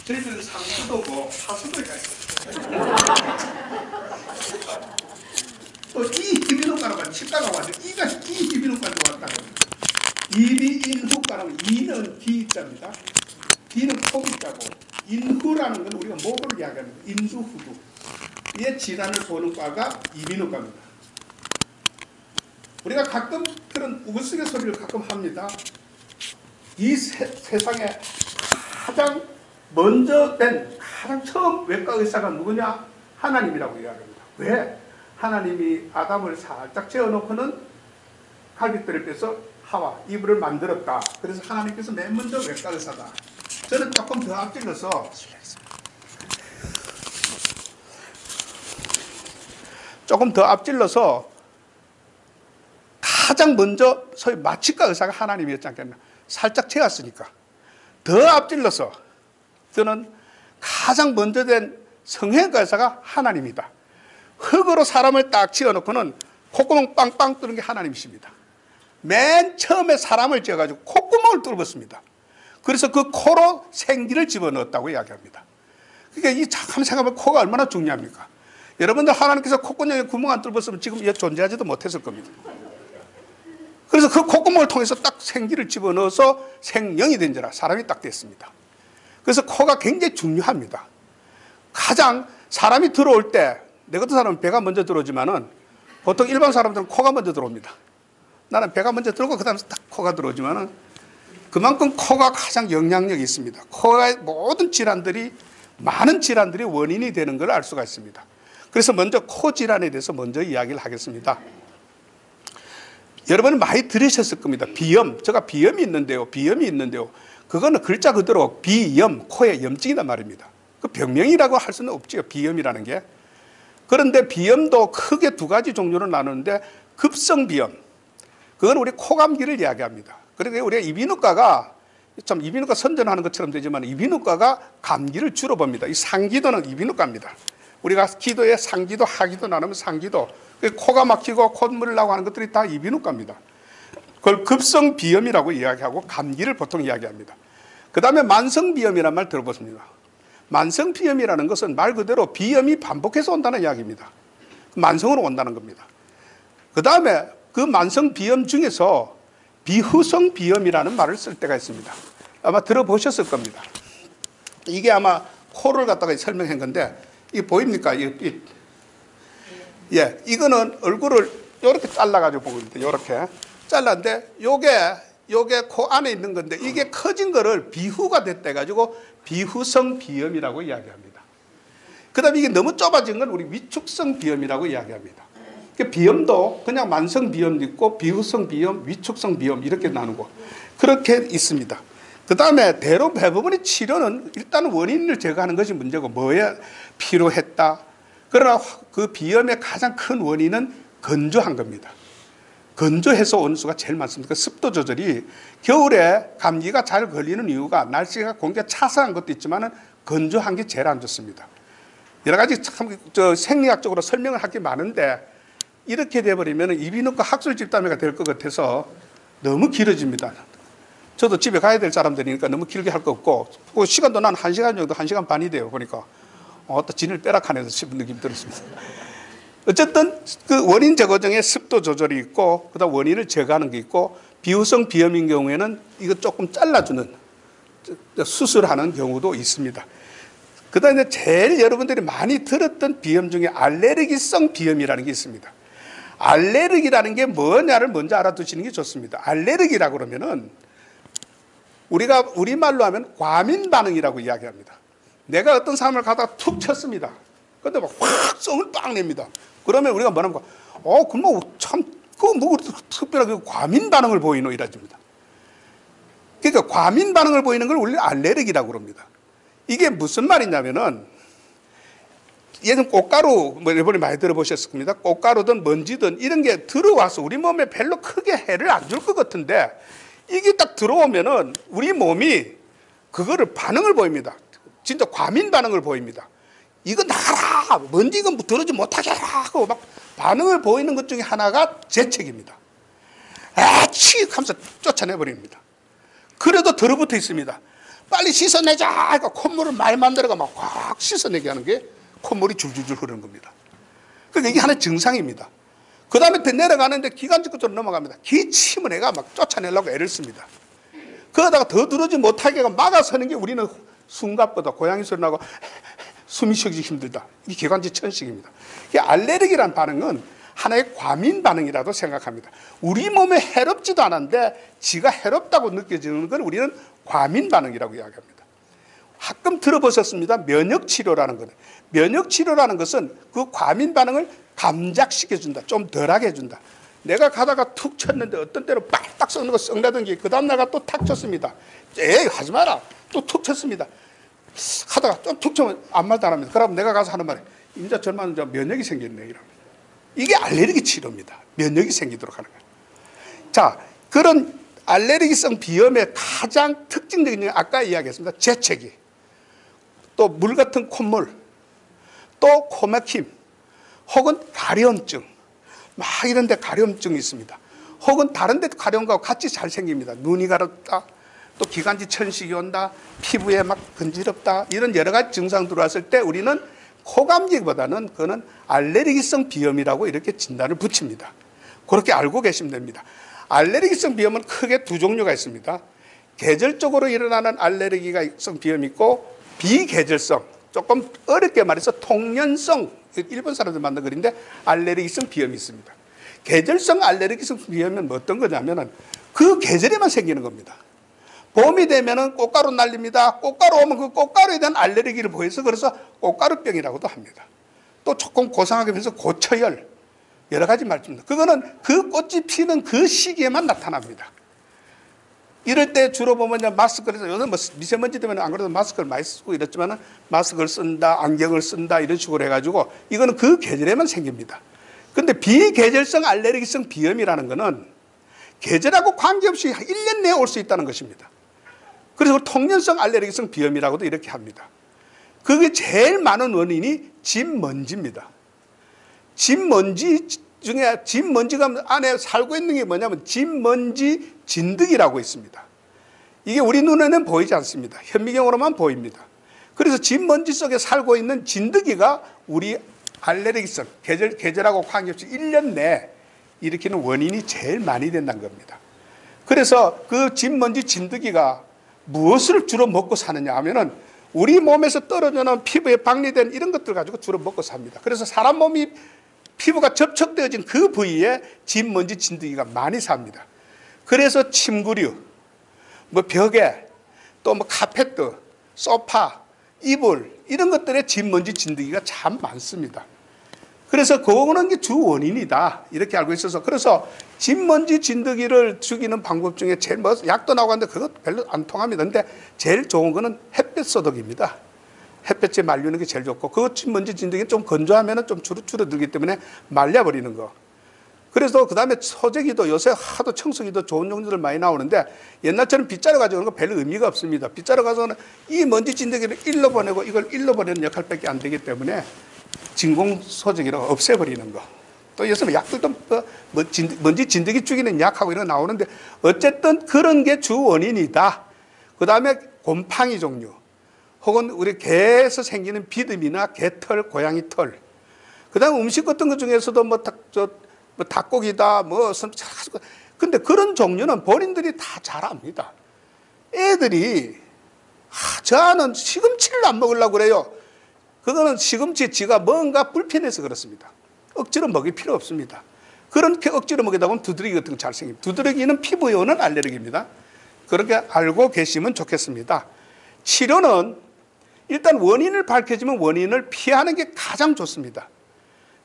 저희들은 상수도고 하수도가 있어요. 또 이 이비인후과라고 치과가 와서 이가 이 이비인후과도 왔다고. 이비인후과라고 이는 기자입니다. 기는 코기자고 인후라는 건 우리가 목을 이야기합니다. 인수후두. 이의 질환을 보는 과가 이비인후과입니다. 우리가 가끔 그런 우스갯소리를 가끔 합니다. 이 세상에 가장 먼저 된 가장 처음 외과 의사가 누구냐? 하나님이라고 이야기합니다. 왜? 하나님이 아담을 살짝 재워놓고는 갈빗대를 빼서 하와 이불을 만들었다. 그래서 하나님께서 맨 먼저 외과 의사다. 저는 조금 더 앞질러서 가장 먼저 소위 마취과 의사가 하나님이었지 않겠나. 살짝 재웠으니까. 더 앞질러서 저는 가장 먼저 된 성형외과 의사가 하나님이다. 흙으로 사람을 딱 지어놓고는 콧구멍 빵빵 뚫는 게 하나님이십니다. 맨 처음에 사람을 지어가지고 콧구멍을 뚫었습니다. 그래서 그 코로 생기를 집어넣었다고 이야기합니다. 그러니까 이 참 생각하면 코가 얼마나 중요합니까? 여러분들 하나님께서 콧구멍에 구멍 안 뚫었으면 지금 존재하지도 못했을 겁니다. 그래서 그 콧구멍을 통해서 딱 생기를 집어넣어서 생명이 된지라 사람이 딱 됐습니다. 그래서 코가 굉장히 중요합니다. 가장 사람이 들어올 때 내 같은 사람은 배가 먼저 들어오지만은 보통 일반 사람들은 코가 먼저 들어옵니다. 나는 배가 먼저 들어오고 그 다음에 딱 코가 들어오지만은 그만큼 코가 가장 영향력이 있습니다. 코의 모든 질환들이 많은 질환들이 원인이 되는 걸 알 수가 있습니다. 그래서 먼저 코 질환에 대해서 먼저 이야기를 하겠습니다. 여러분은 많이 들으셨을 겁니다. 비염. 제가 비염이 있는데요. 그거는 글자 그대로 비염, 코에 염증이란 말입니다. 그 병명이라고 할 수는 없지요. 비염이라는 게. 그런데 비염도 크게 두 가지 종류로 나누는데 급성비염. 그건 우리 코감기를 이야기합니다. 그러니까 우리가 이비인후과가 참 이비인후과 선전하는 것처럼 되지만 이비인후과가 감기를 주로 봅니다. 이 상기도는 이비인후과입니다. 우리가 기도에 상기도, 하기도 나누면 상기도. 코가 막히고 콧물 나고 하는 것들이 다 이비인후과입니다. 그걸 급성비염이라고 이야기하고 감기를 보통 이야기합니다. 그 다음에 만성비염이라는 말 들어보십니다. 만성비염이라는 것은 말 그대로 비염이 반복해서 온다는 이야기입니다. 만성으로 온다는 겁니다. 그 다음에 그 만성비염 중에서 비후성비염이라는 말을 쓸 때가 있습니다. 아마 들어보셨을 겁니다. 이게 아마 코를 갖다가 설명한 건데 이게 보입니까? 예, 이거는 얼굴을 이렇게 잘라가지고 보고 있는데 이렇게 잘랐는데 요게 코 안에 있는 건데 이게 커진 거를 비후가 됐다 해가지고 비후성 비염이라고 이야기합니다. 그 다음에 이게 너무 좁아진 건 우리 위축성 비염이라고 이야기합니다. 비염도 그냥 만성 비염도 있고 비후성 비염, 위축성 비염 이렇게 나누고 그렇게 있습니다. 그 다음에 대부분의 치료는 일단 원인을 제거하는 것이 문제고 뭐에 필요했다. 그러나 그 비염의 가장 큰 원인은 건조한 겁니다. 건조해서 오는 수가 제일 많습니다. 습도 조절이 겨울에 감기가 잘 걸리는 이유가 날씨가 공기가 차서한 것도 있지만 건조한 게 제일 안 좋습니다. 여러 가지 참 생리학적으로 설명을 할 게 많은데 이렇게 돼버리면 이비인후과 학술 집단회가 될 것 같아서 너무 길어집니다. 저도 집에 가야 될 사람들이니까 너무 길게 할 거 없고 그 시간도 난 1시간 정도 1시간 반이 돼요. 보니까 또 진을 빼락하네서 싶은 느낌이 들었습니다. 어쨌든 그 원인 제거 중에 습도 조절이 있고 그다음 원인을 제거하는 게 있고 비후성 비염인 경우에는 이거 조금 잘라주는 수술하는 경우도 있습니다. 그다음에 제일 여러분들이 많이 들었던 비염 중에 알레르기성 비염이라는 게 있습니다. 알레르기라는 게 뭐냐를 먼저 알아두시는 게 좋습니다. 알레르기라고 그러면은 우리가 우리말로 하면 과민 반응이라고 이야기합니다. 내가 어떤 사람을 가다가 툭 쳤습니다. 근데 막 확 성을 빵 냅니다. 그러면 우리가 뭐랍니까? 특별하게 과민 반응을 보이노 이라집니다. 그러니까 과민 반응을 보이는 걸 우리는 알레르기라고 그럽니다. 이게 무슨 말이냐면은 예전 꽃가루 여러분이 많이 들어보셨을 겁니다. 꽃가루든 먼지든 이런 게 들어와서 우리 몸에 별로 크게 해를 안 줄 것 같은데 이게 딱 들어오면은 우리 몸이 그거를 반응을 보입니다. 진짜 과민 반응을 보입니다. 이거 나가라, 먼지 이거 들어오지 못하게 하고 막 반응을 보이는 것 중에 하나가 재채기입니다. 아치 하면서 쫓아내버립니다. 그래도 들어붙어 있습니다. 빨리 씻어내자 하니까 콧물을 많이 만들어가 막 확 씻어내게 하는 게 콧물이 줄줄줄 흐르는 겁니다. 그러니까 이게 하나의 증상입니다. 그 다음에 더 내려가는데 기관지 끝으로 넘어갑니다. 기침을 애가 막 쫓아내려고 애를 씁니다. 그러다가 더 들어오지 못하게 막아서는 게 우리는 숨갑보다 고양이 소리 나고 숨이 쉬기 힘들다. 이게 기관지 천식입니다. 이 알레르기란 반응은 하나의 과민 반응이라도 생각합니다. 우리 몸에 해롭지도 않은데 지가 해롭다고 느껴지는 걸 우리는 과민 반응이라고 이야기합니다. 가끔 들어보셨습니다. 면역치료라는 거는. 면역치료라는 것은 그 과민 반응을 감작시켜준다. 좀 덜하게 해준다. 내가 가다가 툭 쳤는데 어떤 때로 빨딱 썩는 거 썩나든지 그 다음날가 또 탁 쳤습니다. 에이 하지 마라. 또 툭 쳤습니다. 하다가 좀 툭 치면 아무 말도 안 합니다. 그러면 내가 가서 하는 말이 인자 절만 면역이 생겼네 이랍니다. 이게 알레르기 치료입니다. 면역이 생기도록 하는 거예요. 자, 그런 알레르기성 비염의 가장 특징적인 게 아까 이야기했습니다. 재채기, 또 물 같은 콧물, 또 코막힘, 혹은 가려움증, 막 이런 데 가려움증이 있습니다. 혹은 다른 데 가려움과 같이 잘 생깁니다. 눈이 가렵다, 또 기관지 천식이 온다, 피부에 막 건지럽다, 이런 여러 가지 증상 들어왔을 때 우리는 코감기보다는 그거는 알레르기성 비염이라고 이렇게 진단을 붙입니다. 그렇게 알고 계시면 됩니다. 알레르기성 비염은 크게 두 종류가 있습니다. 계절적으로 일어나는 알레르기성 비염이 있고 비계절성, 조금 어렵게 말해서 통년성, 일본 사람들 만든 글인데 알레르기성 비염이 있습니다. 계절성 알레르기성 비염은 어떤 거냐면은 그 계절에만 생기는 겁니다. 봄이 되면은 꽃가루 날립니다. 꽃가루 오면 그 꽃가루에 대한 알레르기를 보여서 그래서 꽃가루병이라고도 합니다. 또 조금 고상하게 해서 고처열, 여러 가지 말입니다. 그거는 그 꽃이 피는 그 시기에만 나타납니다. 이럴 때 주로 보면 마스크를, 요새 뭐 미세먼지 때문에 안 그래도 마스크를 많이 쓰고 이랬지만 마스크를 쓴다, 안경을 쓴다 이런 식으로 해가지고 이거는 그 계절에만 생깁니다. 근데 비계절성 알레르기성 비염이라는 거는 계절하고 관계없이 1년 내에 올 수 있다는 것입니다. 그래서 통년성 알레르기성 비염이라고도 이렇게 합니다. 그게 제일 많은 원인이 진먼지입니다. 진먼지 중에 진먼지가 안에 살고 있는 게 뭐냐면 진먼지 진드기라고 있습니다. 이게 우리 눈에는 보이지 않습니다. 현미경으로만 보입니다. 그래서 진먼지 속에 살고 있는 진드기가 우리 알레르기성, 계절하고 관계없이 1년 내에 일으키는 원인이 제일 많이 된다는 겁니다. 그래서 그 진먼지 진드기가 무엇을 주로 먹고 사느냐 하면은 우리 몸에서 떨어져나온 피부에 박리된 이런 것들 가지고 주로 먹고 삽니다. 그래서 사람 몸이 피부가 접촉되어진 그 부위에 진먼지 진드기가 많이 삽니다. 그래서 침구류, 뭐 벽에, 또 뭐 카페트, 소파, 이불 이런 것들에 진먼지 진드기가 참 많습니다. 그래서 그거는 게 주 원인이다 이렇게 알고 있어서 그래서 진먼지 진드기를 죽이는 방법 중에 제일 뭐 약도 나오고 하는데 그거 별로 안 통합니다. 근데 제일 좋은 거는 햇볕 소독입니다. 햇볕에 말리는 게 제일 좋고 그 진먼지 진드기는 좀 건조하면 좀 줄어들기 때문에 말려버리는 거. 그래서 그 다음에 소재기도 요새 하도 청소기도 좋은 종류들 많이 나오는데 옛날처럼 빗자루 가져오는 거 별 의미가 없습니다. 빗자루 가져오는 이 먼지 진드기를 일로 보내고 이걸 일로 보내는 역할밖에 안 되기 때문에 진공 소재기로 없애버리는 거. 또 요새 약들도 먼지 진드기 죽이는 약하고 이런 거 나오는데 어쨌든 그런 게 주 원인이다. 그 다음에 곰팡이 종류 혹은 우리 개에서 생기는 비듬이나 개털, 고양이 털. 그 다음에 음식 같은 것 중에서도 뭐 닭고기다 근데 그런 종류는 본인들이 다 잘 압니다. 애들이 저는 시금치를 안 먹으려고 그래요. 그거는 시금치 지가 뭔가 불편해서 그렇습니다. 억지로 먹일 필요 없습니다. 그렇게 억지로 먹이다 보면 두드러기 같은 거 잘 생깁니다. 두드러기는 피부에 오는 알레르기입니다. 그렇게 알고 계시면 좋겠습니다. 치료는 일단 원인을 밝혀지면 원인을 피하는 게 가장 좋습니다.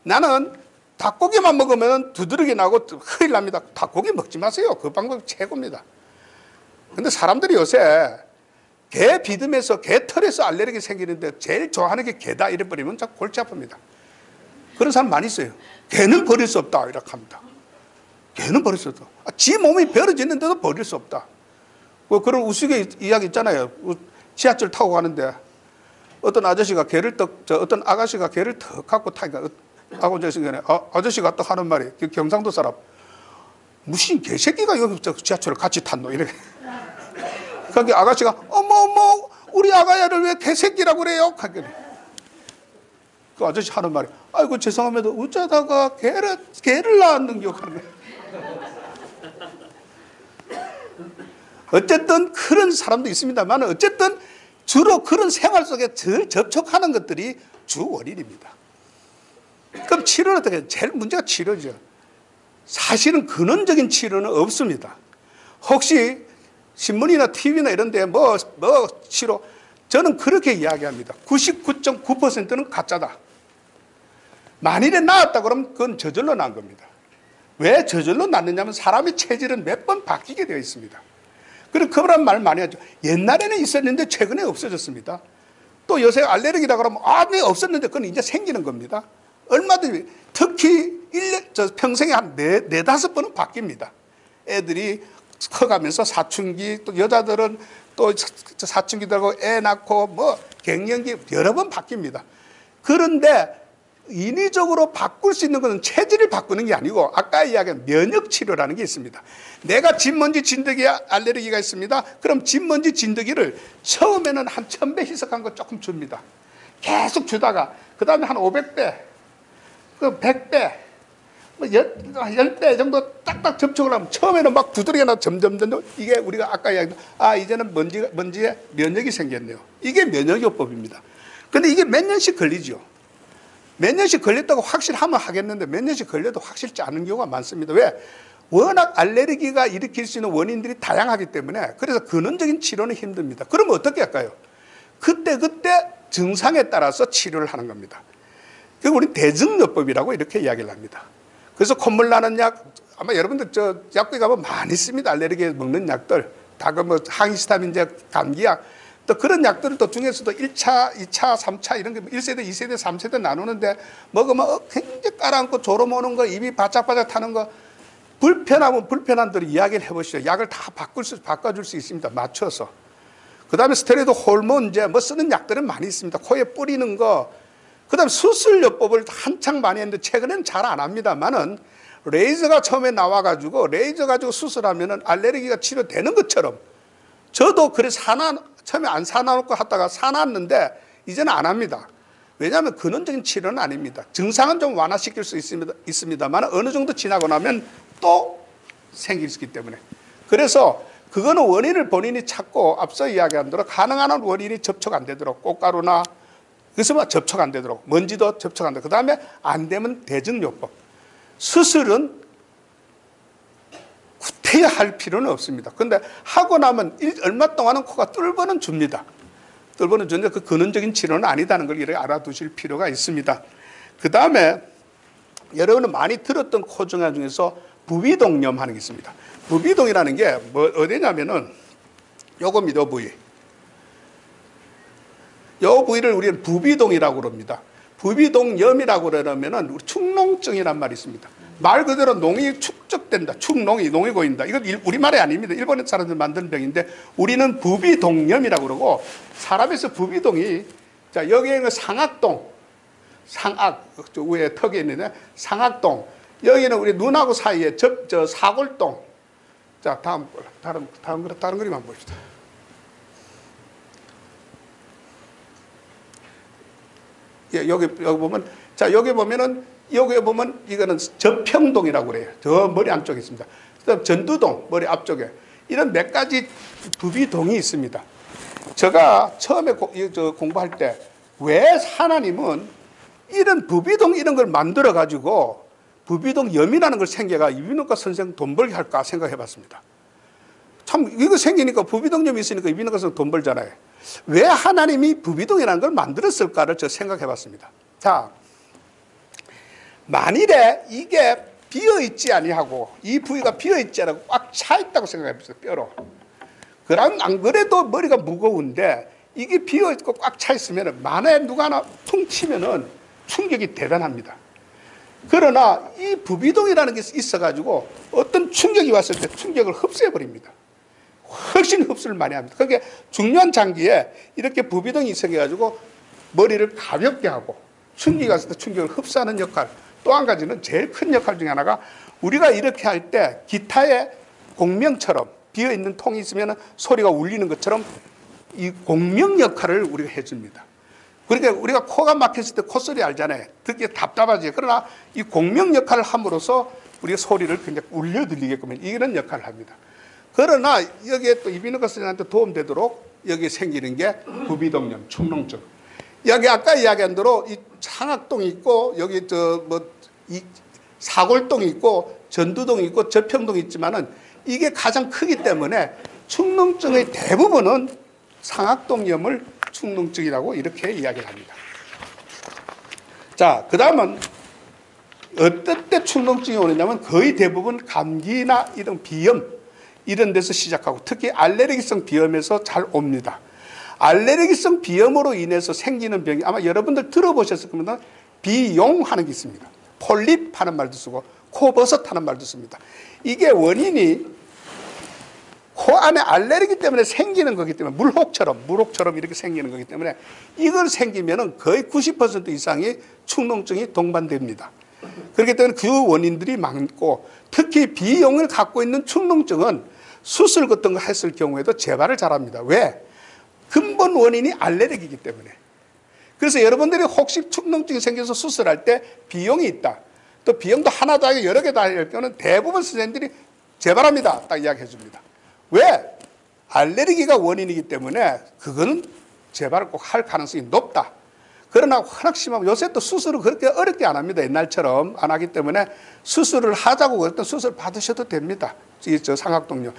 나는 닭고기만 먹으면 두드러기 나고 큰일 납니다. 닭고기 먹지 마세요. 그 방법이 최고입니다. 근데 사람들이 요새 개 비듬에서 개 털에서 알레르기 생기는데 제일 좋아하는 게 개다 이래버리면 자꾸 골치 아픕니다. 그런 사람 많이 있어요. 개는 버릴 수 없다 이렇게 합니다. 개는 버릴 수 없다. 지 몸이 벌어지는데도 버릴 수 없다. 그런 우스갯 이야기 있잖아요. 지하철 타고 가는데 어떤 아저씨가 개를 어떤 아가씨가 개를 턱 갖고 타니까 아저씨가 딱 하는 말이 경상도 사람 무슨 개새끼가 여기 지하철을 같이 탔노 이래. 그러니까 아가씨가 어머 우리 아가야를 왜 개새끼라고 그래요? 그 아저씨 하는 말이 아이고 죄송합니다. 어쩌다가 개를 낳았는겨 하는 거예요. 어쨌든 그런 사람도 있습니다만 어쨌든 주로 그런 생활 속에 접촉하는 것들이 주 원인입니다. 그럼 치료는 어떻게 해요? 제일 문제가 치료죠. 사실은 근원적인 치료는 없습니다. 혹시 신문이나 TV나 이런 데 뭐 치료 저는 그렇게 이야기합니다. 99.9%는 가짜다. 만일에 나았다 그러면 그건 저절로 난 겁니다. 왜 저절로 났느냐면 사람의 체질은 몇 번 바뀌게 되어 있습니다. 그리고 그런 말 많이 하죠. 옛날에는 있었는데 최근에 없어졌습니다. 또 요새 알레르기다 그러면 네 없었는데 그건 이제 생기는 겁니다. 얼마든지 특히 평생에 한 4-5번은 바뀝니다. 애들이 커가면서 사춘기 또 여자들은 또 사춘기 들고 애 낳고 뭐 갱년기 여러 번 바뀝니다. 그런데 인위적으로 바꿀 수 있는 것은 체질을 바꾸는 게 아니고 아까 이야기한 면역치료라는 게 있습니다. 내가 진먼지 진드기 알레르기가 있습니다. 그럼 진먼지 진드기를 처음에는 한 1000배 희석한 거 조금 줍니다. 계속 주다가 그 다음에 한 500배, 그 100배, 뭐 10배 정도 딱딱 접촉을 하면 처음에는 막 두드러기가 나 점점 이게 우리가 아까 이야기한 이제는 먼지에 면역이 생겼네요. 이게 면역요법입니다. 근데 이게 몇 년씩 걸리죠. 몇 년씩 걸렸다고 확실하면 하겠는데 몇 년씩 걸려도 확실치 않은 경우가 많습니다. 왜? 워낙 알레르기가 일으킬 수 있는 원인들이 다양하기 때문에 그래서 근원적인 치료는 힘듭니다. 그러면 어떻게 할까요? 그때 증상에 따라서 치료를 하는 겁니다. 그리고 우리 대증요법이라고 이렇게 이야기를 합니다. 그래서 콧물 나는 약 아마 여러분들 약국에 가면 많이 씁니다. 알레르기에 먹는 약들 다 뭐 항히스타민제, 감기약 또 그런 약들을 또 중에서도 1차, 2차, 3차 이런 게 1세대, 2세대, 3세대 나누는데 먹으면 굉장히 깔아앉고 졸음 오는 거, 입이 바짝바짝 타는 거 불편하면 불편한 대로 이야기를 해보시죠. 약을 다 바꿔줄 수 있습니다. 맞춰서. 그 다음에 스테로이드 호르몬제 뭐 쓰는 약들은 많이 있습니다. 코에 뿌리는 거. 그 다음에 수술요법을 한창 많이 했는데 최근에는 잘 안 합니다만은 레이저가 처음에 나와가지고 레이저 가지고 수술하면은 알레르기가 치료되는 것처럼 저도 그래서 처음에 안 사놔놓고 하다가 사놨는데 이제는 안 합니다. 왜냐하면 근원적인 치료는 아닙니다. 증상은 좀 완화시킬 수 있습니다만 어느 정도 지나고 나면 또 생길 수 있기 때문에. 그래서 그거는 원인을 본인이 찾고 앞서 이야기한 대로 가능한 한 원인이 접촉 안 되도록 꽃가루나 그래서 접촉 안 되도록 먼지도 접촉 안 되도록 그 다음에 안 되면 대증요법. 수술은 구태여 할 필요는 없습니다. 그런데 하고 나면 얼마 동안은 코가 뚫어는 줍니다. 뚫어는 주는데 그 근원적인 치료는 아니다는 걸 이렇게 알아두실 필요가 있습니다. 그 다음에 여러분은 많이 들었던 코 중에서 부비동염 하는 게 있습니다. 부비동이라는 게 뭐 어디냐면은 요겁니다. 요 부위. 요 부위를 우리는 부비동이라고 그럽니다. 부비동염이라고 그러면은 우리 축농증이란 말이 있습니다. 말 그대로 농이 축적된다. 농이 고인다. 이건 우리말이 아닙니다. 일본 사람들 만든 병인데 우리는 부비동염이라고 그러고 사람에서 부비동이 자 여기에는 상악동, 상악 저 위에 턱에 있는데 상악동 여기는 우리 눈하고 사이에 저 사골동. 자 다른 그림 한번 봅시다. 예, 여기 보면 자 여기 보면은 이거는 저평동이라고 그래요. 저 머리 안쪽에 있습니다. 그다음 전두동 머리 앞쪽에 이런 몇 가지 부비동이 있습니다. 제가 처음에 공부할 때 왜 하나님은 이런 부비동 이런 걸 만들어 가지고 부비동염이라는 걸 생겨가 이비인후과 선생 돈 벌게 할까 생각해 봤습니다. 참 이거 생기니까 부비동염이 있으니까 이비인후과 선생 돈 벌잖아요. 왜 하나님이 부비동이라는 걸 만들었을까를 저 생각해 봤습니다. 자, 만일에 이게 비어있지 아니하고 이 부위가 비어있지 않고 꽉 차 있다고 생각해 보세요. 뼈로. 그럼 안 그래도 머리가 무거운데 이게 비어있고 꽉 차 있으면 만에 누가 하나 퉁 치면은 충격이 대단합니다. 그러나 이 부비동이라는 게 있어가지고 어떤 충격이 왔을 때 충격을 흡수해버립니다. 훨씬 흡수를 많이 합니다. 그러니까 중요한 장기에 이렇게 부비동이 있어가지고 머리를 가볍게 하고 충격이 왔을 때 충격을 흡수하는 역할, 또 한 가지는 제일 큰 역할 중에 하나가 우리가 이렇게 할 때 기타의 공명처럼 비어있는 통이 있으면 소리가 울리는 것처럼 이 공명 역할을 우리가 해줍니다. 그러니까 우리가 코가 막혔을 때 콧소리 알잖아요. 듣기에 답답하지. 그러나 이 공명 역할을 함으로써 우리가 소리를 굉장히 울려 들리게끔 이런 역할을 합니다. 그러나 여기에 또 이비인후과의사한테 도움되도록 여기 생기는 게 부비동염, 축농증. 여기 아까 이야기한 대로 이 상악동이 있고 여기 이 사골동이 있고 전두동이 있고 저평동이 있지만은 이게 가장 크기 때문에 축농증의 대부분은 상악동염을 축농증이라고 이렇게 이야기를 합니다. 자, 그 다음은 어떨 때 축농증이 오느냐면 거의 대부분 감기나 이런 비염 이런 데서 시작하고 특히 알레르기성 비염에서 잘 옵니다. 알레르기성 비염으로 인해서 생기는 병이 아마 여러분들 들어보셨을 겁니다. 비용하는 게 있습니다. 폴립 하는 말도 쓰고 코버섯 하는 말도 씁니다. 이게 원인이 코 안에 알레르기 때문에 생기는 거기 때문에 물혹처럼 이렇게 생기는 거기 때문에 이걸 생기면은 거의 90% 이상이 축농증이 동반됩니다. 그렇기 때문에 그 원인들이 많고 특히 B형을 갖고 있는 축농증은 수술 같은 거 했을 경우에도 재발을 잘합니다. 왜? 근본 원인이 알레르기이기 때문에. 그래서 여러분들이 혹시 축농증이 생겨서 수술할 때 B형이 있다. 또 B형도 하나도 아니고 여러 개다 할 경우는 대부분 선생님들이 재발합니다. 딱 이야기해 줍니다. 왜? 알레르기가 원인이기 때문에 그거는 재발을 꼭 할 가능성이 높다. 그러나 워낙 심하면 요새 또 수술을 그렇게 어렵게 안 합니다. 옛날처럼 안 하기 때문에 수술을 하자고 그랬던 수술 받으셔도 됩니다. 저 상악동요.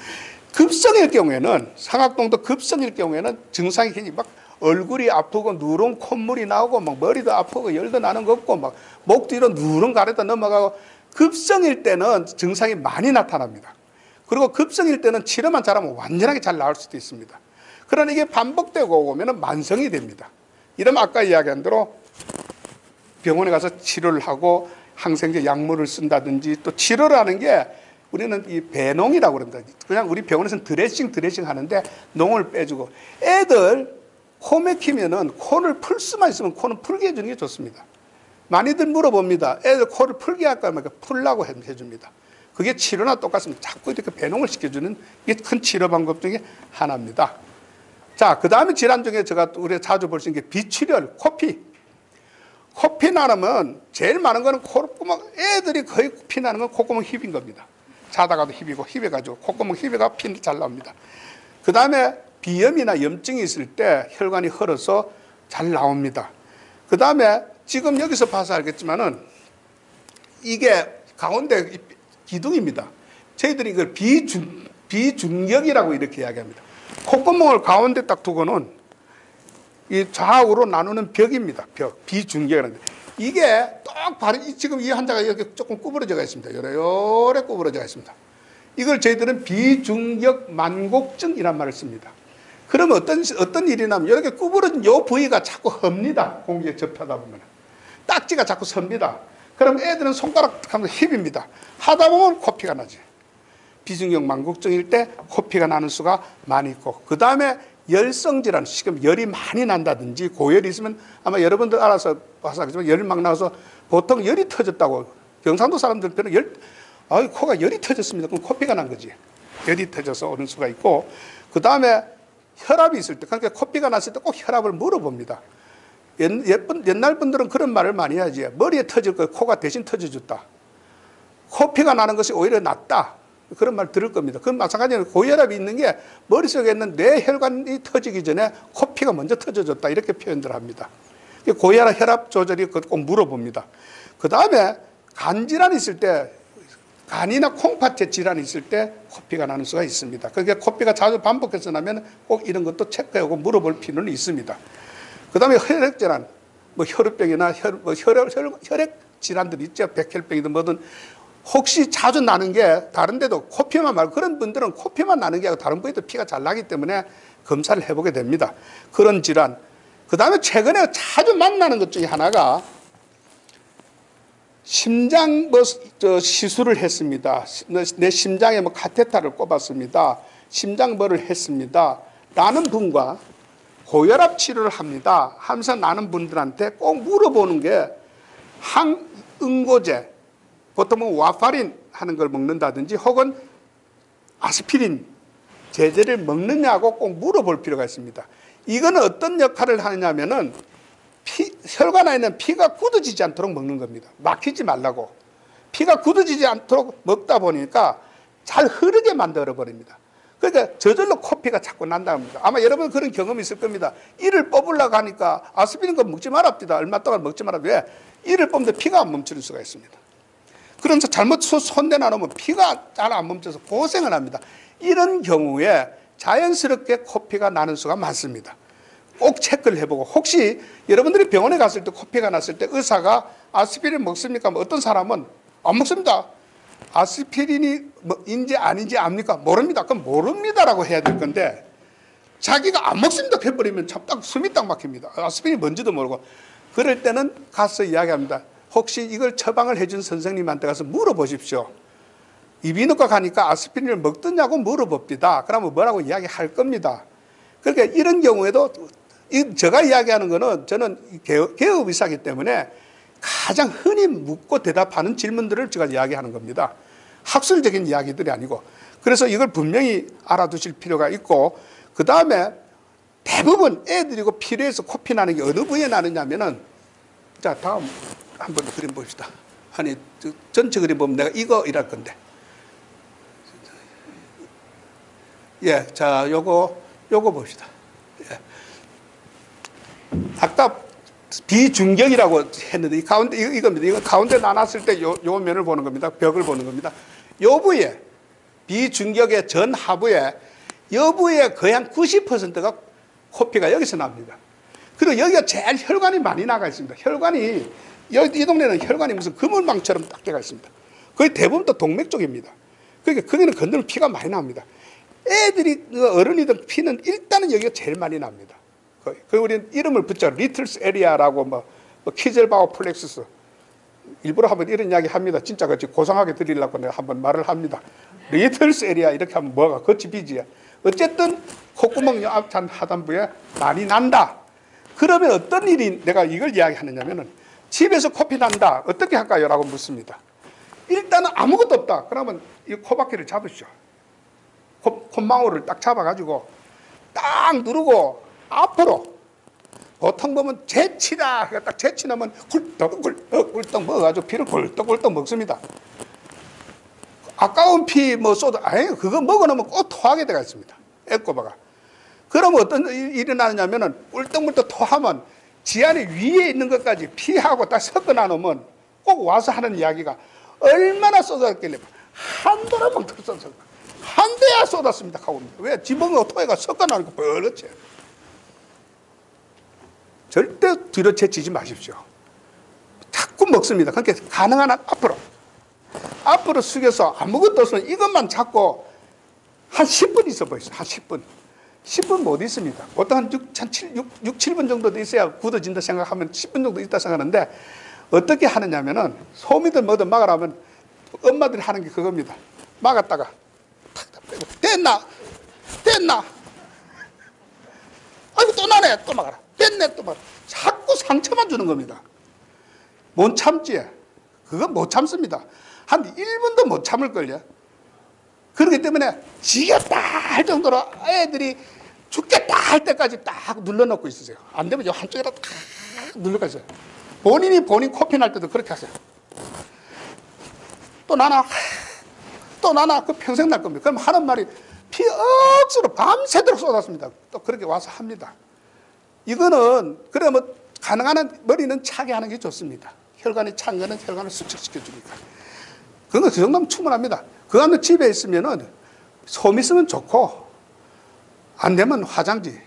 급성일 경우에는 상악동도 급성일 경우에는 증상이 굉장히 막 얼굴이 아프고 누런 콧물이 나오고 막 머리도 아프고 열도 나는 거 없고 막 목 뒤로 누런 가래다 넘어가고 급성일 때는 증상이 많이 나타납니다. 그리고 급성일 때는 치료만 잘하면 완전하게 잘 나을 수도 있습니다. 그러나 이게 반복되고 오면 만성이 됩니다. 이러면 아까 이야기한 대로 병원에 가서 치료를 하고 항생제 약물을 쓴다든지 또 치료를 하는 게 우리는 이 배농이라고 그런다. 그냥 우리 병원에서는 드레싱 하는데 농을 빼주고 애들 코 막히면은 코를 풀 수만 있으면 코는 풀게 해주는 게 좋습니다. 많이들 물어봅니다. 애들 코를 풀게 할까 말까 풀라고 해줍니다. 그게 치료나 똑같습니다. 자꾸 이렇게 배농을 시켜주는 게 큰 치료 방법 중에 하나입니다. 자, 그 다음에 질환 중에 우리가 자주 볼 수 있는 게 비출혈, 코피. 코피 나면 제일 많은 거는 콧구멍, 애들이 거의 피 나는 건 콧구멍 힙인 겁니다. 자다가도 힙이고 힙해가지고 콧구멍 힙에가 피 잘 나옵니다. 그 다음에 비염이나 염증이 있을 때 혈관이 헐어서 잘 나옵니다. 그 다음에 지금 여기서 봐서 알겠지만은 이게 가운데 기둥입니다. 저희들이 이걸 비중격이라고 이렇게 이야기합니다. 콧구멍을 가운데 딱 두고는 이 좌우로 나누는 벽입니다. 벽, 비중격이라는데 이게 딱 바로 지금 이 환자가 이렇게 조금 구부러져가 있습니다. 요래 구부러져가 있습니다. 이걸 저희들은 비중격 만곡증이란 말을 씁니다. 그러면 어떤 일이 나면 이렇게 구부러진 요 부위가 자꾸 헙니다. 공기에 접하다 보면 딱지가 자꾸 섭니다. 그럼 애들은 손가락 하면서 힙입니다. 하다 보면 코피가 나지. 비중격 만곡증일 때 코피가 나는 수가 많이 있고 그 다음에 열성질환, 지금 열이 많이 난다든지 고열이 있으면 아마 여러분들 알아서 봐서 알겠지만 열이 막 나와서 보통 열이 터졌다고 경상도 사람들 별로 코가 열이 터졌습니다. 그럼 코피가 난 거지. 열이 터져서 오는 수가 있고 그 다음에 혈압이 있을 때 그러니까 코피가 났을 때 꼭 혈압을 물어봅니다. 옛날 분들은 그런 말을 많이 하지. 머리에 터질 거 코가 대신 터져줬다. 코피가 나는 것이 오히려 낫다. 그런 말 들을 겁니다. 그건 마찬가지로 고혈압이 있는 게 머릿속에 있는 뇌혈관이 터지기 전에 코피가 먼저 터져줬다. 이렇게 표현들 합니다. 고혈압, 혈압 조절이 꼭 물어봅니다. 그 다음에 간질환이 있을 때 간이나 콩팥에 질환이 있을 때 코피가 나는 수가 있습니다. 그러니까 코피가 자주 반복해서 나면 꼭 이런 것도 체크하고 물어볼 필요는 있습니다. 그 다음에 혈액질환, 뭐 혈우병이나 혈액 질환들이 있죠. 백혈병이든 뭐든 혹시 자주 나는 게 다른 데도 코피만 말고 그런 분들은 코피만 나는 게 아니고 다른 부위도 피가 잘 나기 때문에 검사를 해보게 됩니다. 그런 질환. 그 다음에 최근에 자주 만나는 것 중에 하나가 심장 시술을 했습니다. 내 심장에 카테터를 꼽았습니다. 심장벌을 했습니다. 라는 분과 고혈압 치료를 합니다 하면서 나는 분들한테 꼭 물어보는 게 항응고제, 보통은 와파린 하는 걸 먹는다든지 혹은 아스피린 제제를 먹느냐고 꼭 물어볼 필요가 있습니다. 이거는 어떤 역할을 하느냐면은 혈관 안에 있는 피가 굳어지지 않도록 먹는 겁니다. 막히지 말라고. 피가 굳어지지 않도록 먹다 보니까 잘 흐르게 만들어 버립니다. 그러니까 저절로 코피가 자꾸 난답니다. 아마 여러분 그런 경험이 있을 겁니다. 이를 뽑으려고 하니까 아스피린 거 먹지 말랍니다. 얼마 동안 먹지 말아. 왜? 이를 뽑는데 피가 안 멈추는 수가 있습니다. 그러면서 잘못 손대나 놓으면 피가 잘 안 멈춰서 고생을 합니다. 이런 경우에 자연스럽게 코피가 나는 수가 많습니다. 꼭 체크를 해보고, 혹시 여러분들이 병원에 갔을 때 코피가 났을 때 의사가 아스피린 먹습니까? 어떤 사람은 안 먹습니다. 아스피린이 인지 아닌지 압니까? 모릅니다. 그럼 모릅니다라고 해야 될 건데, 자기가 안 먹습니다 해버리면 참 딱 숨이 딱 막힙니다. 아스피린이 뭔지도 모르고. 그럴 때는 가서 이야기합니다. 혹시 이걸 처방을 해준 선생님한테 가서 물어보십시오. 이비인후과 가니까 아스피린을 먹더냐고 물어봅니다. 그러면 뭐라고 이야기할 겁니다. 그러니까 이런 경우에도 제가 이야기하는 거는 저는 개업의사이기 때문에 가장 흔히 묻고 대답하는 질문들을 제가 이야기하는 겁니다. 학술적인 이야기들이 아니고. 그래서 이걸 분명히 알아두실 필요가 있고, 그 다음에 대부분 애들이고 필요해서 코피 나는 게 어느 부위에 나느냐면은, 자, 다음 한번 그림 봅시다. 아니, 전체 그림 보면 내가 이거 이랄 건데. 예, 자, 요거 봅시다. 예. 아까 비중격이라고 했는데, 이 가운데, 이겁니다. 이거 가운데 나눴을 때 요 면을 보는 겁니다. 벽을 보는 겁니다. 요 부위에, 비중격의 전하부에, 요 부위에 거의 한 90%가 코피가 여기서 납니다. 그리고 여기가 제일 혈관이 많이 나가 있습니다. 혈관이, 이 동네는 혈관이 무슨 그물망처럼 딱 되어 있습니다. 거의 대부분 다 동맥 쪽입니다. 그러니까 거기는 건너면 피가 많이 납니다. 애들이, 어른이든 피는 일단은 여기가 제일 많이 납니다. 그 우리는 이름을 붙여 리틀스 에리아라고 뭐 키젤바우 플렉스스, 일부러 한번 이런 이야기 합니다. 진짜 그렇지 고상하게 드리려고 내가 한번 말을 합니다. 리틀스 에리아 이렇게 하면 뭐가 겉이 비지야. 어쨌든 콧구멍 요 앞 하단부에 많이 난다. 그러면 어떤 일이 내가 이걸 이야기하느냐면은, 집에서 코피 난다 어떻게 할까요? 라고 묻습니다. 일단은 아무것도 없다. 그러면 이 코바퀴를 잡으시오. 콧망울을 딱 잡아가지고 딱 누르고 앞으로, 보통 보면 재치다 딱 재치 넣으면 꿀떡꿀떡 먹어가지고 피를 꿀떡꿀떡 먹습니다. 아까운 피 뭐 쏟아, 아니 그거 먹어놓으면 꼭 토하게 되어 있습니다. 애꼬바가. 그러면 어떤 일이 일어나느냐면은 꿀떡꿀떡 토하면 지안이 위에 있는 것까지 피하고 딱 섞어 놔놓으면 꼭 와서 하는 이야기가, 얼마나 쏟았길래 한 도라만 더 쏟았어. 한 대야 쏟았습니다 하고. 왜? 지붕하고 토해가 섞어 놔놓고 벌었지. 절대 뒤로 채치지 마십시오. 자꾸 먹습니다. 그러니까 가능한 한 앞으로 숙여서 아무것도 없으면 이것만 잡고 한 10분 있어 보이세요. 한 10분. 10분 못 있습니다. 보통 한 6, 7분 정도 있어야 굳어진다 생각하면 10분 정도 있다 생각하는데, 어떻게 하느냐면은, 소미들 뭐든 막으라면 엄마들이 하는 게 그겁니다. 막았다가 탁 빼고, 됐나 아이고 또 나네, 또 막아라. 됐네, 또 막아라. 자꾸 상처만 주는 겁니다. 못 참지. 그건 못 참습니다. 한 1분도 못 참을걸요. 그렇기 때문에 지겠다 할 정도로 애들이 죽겠다 할 때까지 딱 눌러놓고 있으세요. 안 되면 요 한쪽에다 딱 눌러가 있어요. 본인 코피 날 때도 그렇게 하세요. 또 나나 그 평생 날 겁니다. 그럼 하는 말이, 피 억수로 밤새도록 쏟았습니다. 또 그렇게 와서 합니다. 이거는, 그래 뭐 가능한 한 머리는 차게 하는 게 좋습니다. 혈관이 찬 거는 혈관을 수축시켜 주니까. 그건 그 정도면 충분합니다. 그 다음에 집에 있으면은 솜 있으면 좋고, 안 되면 화장지.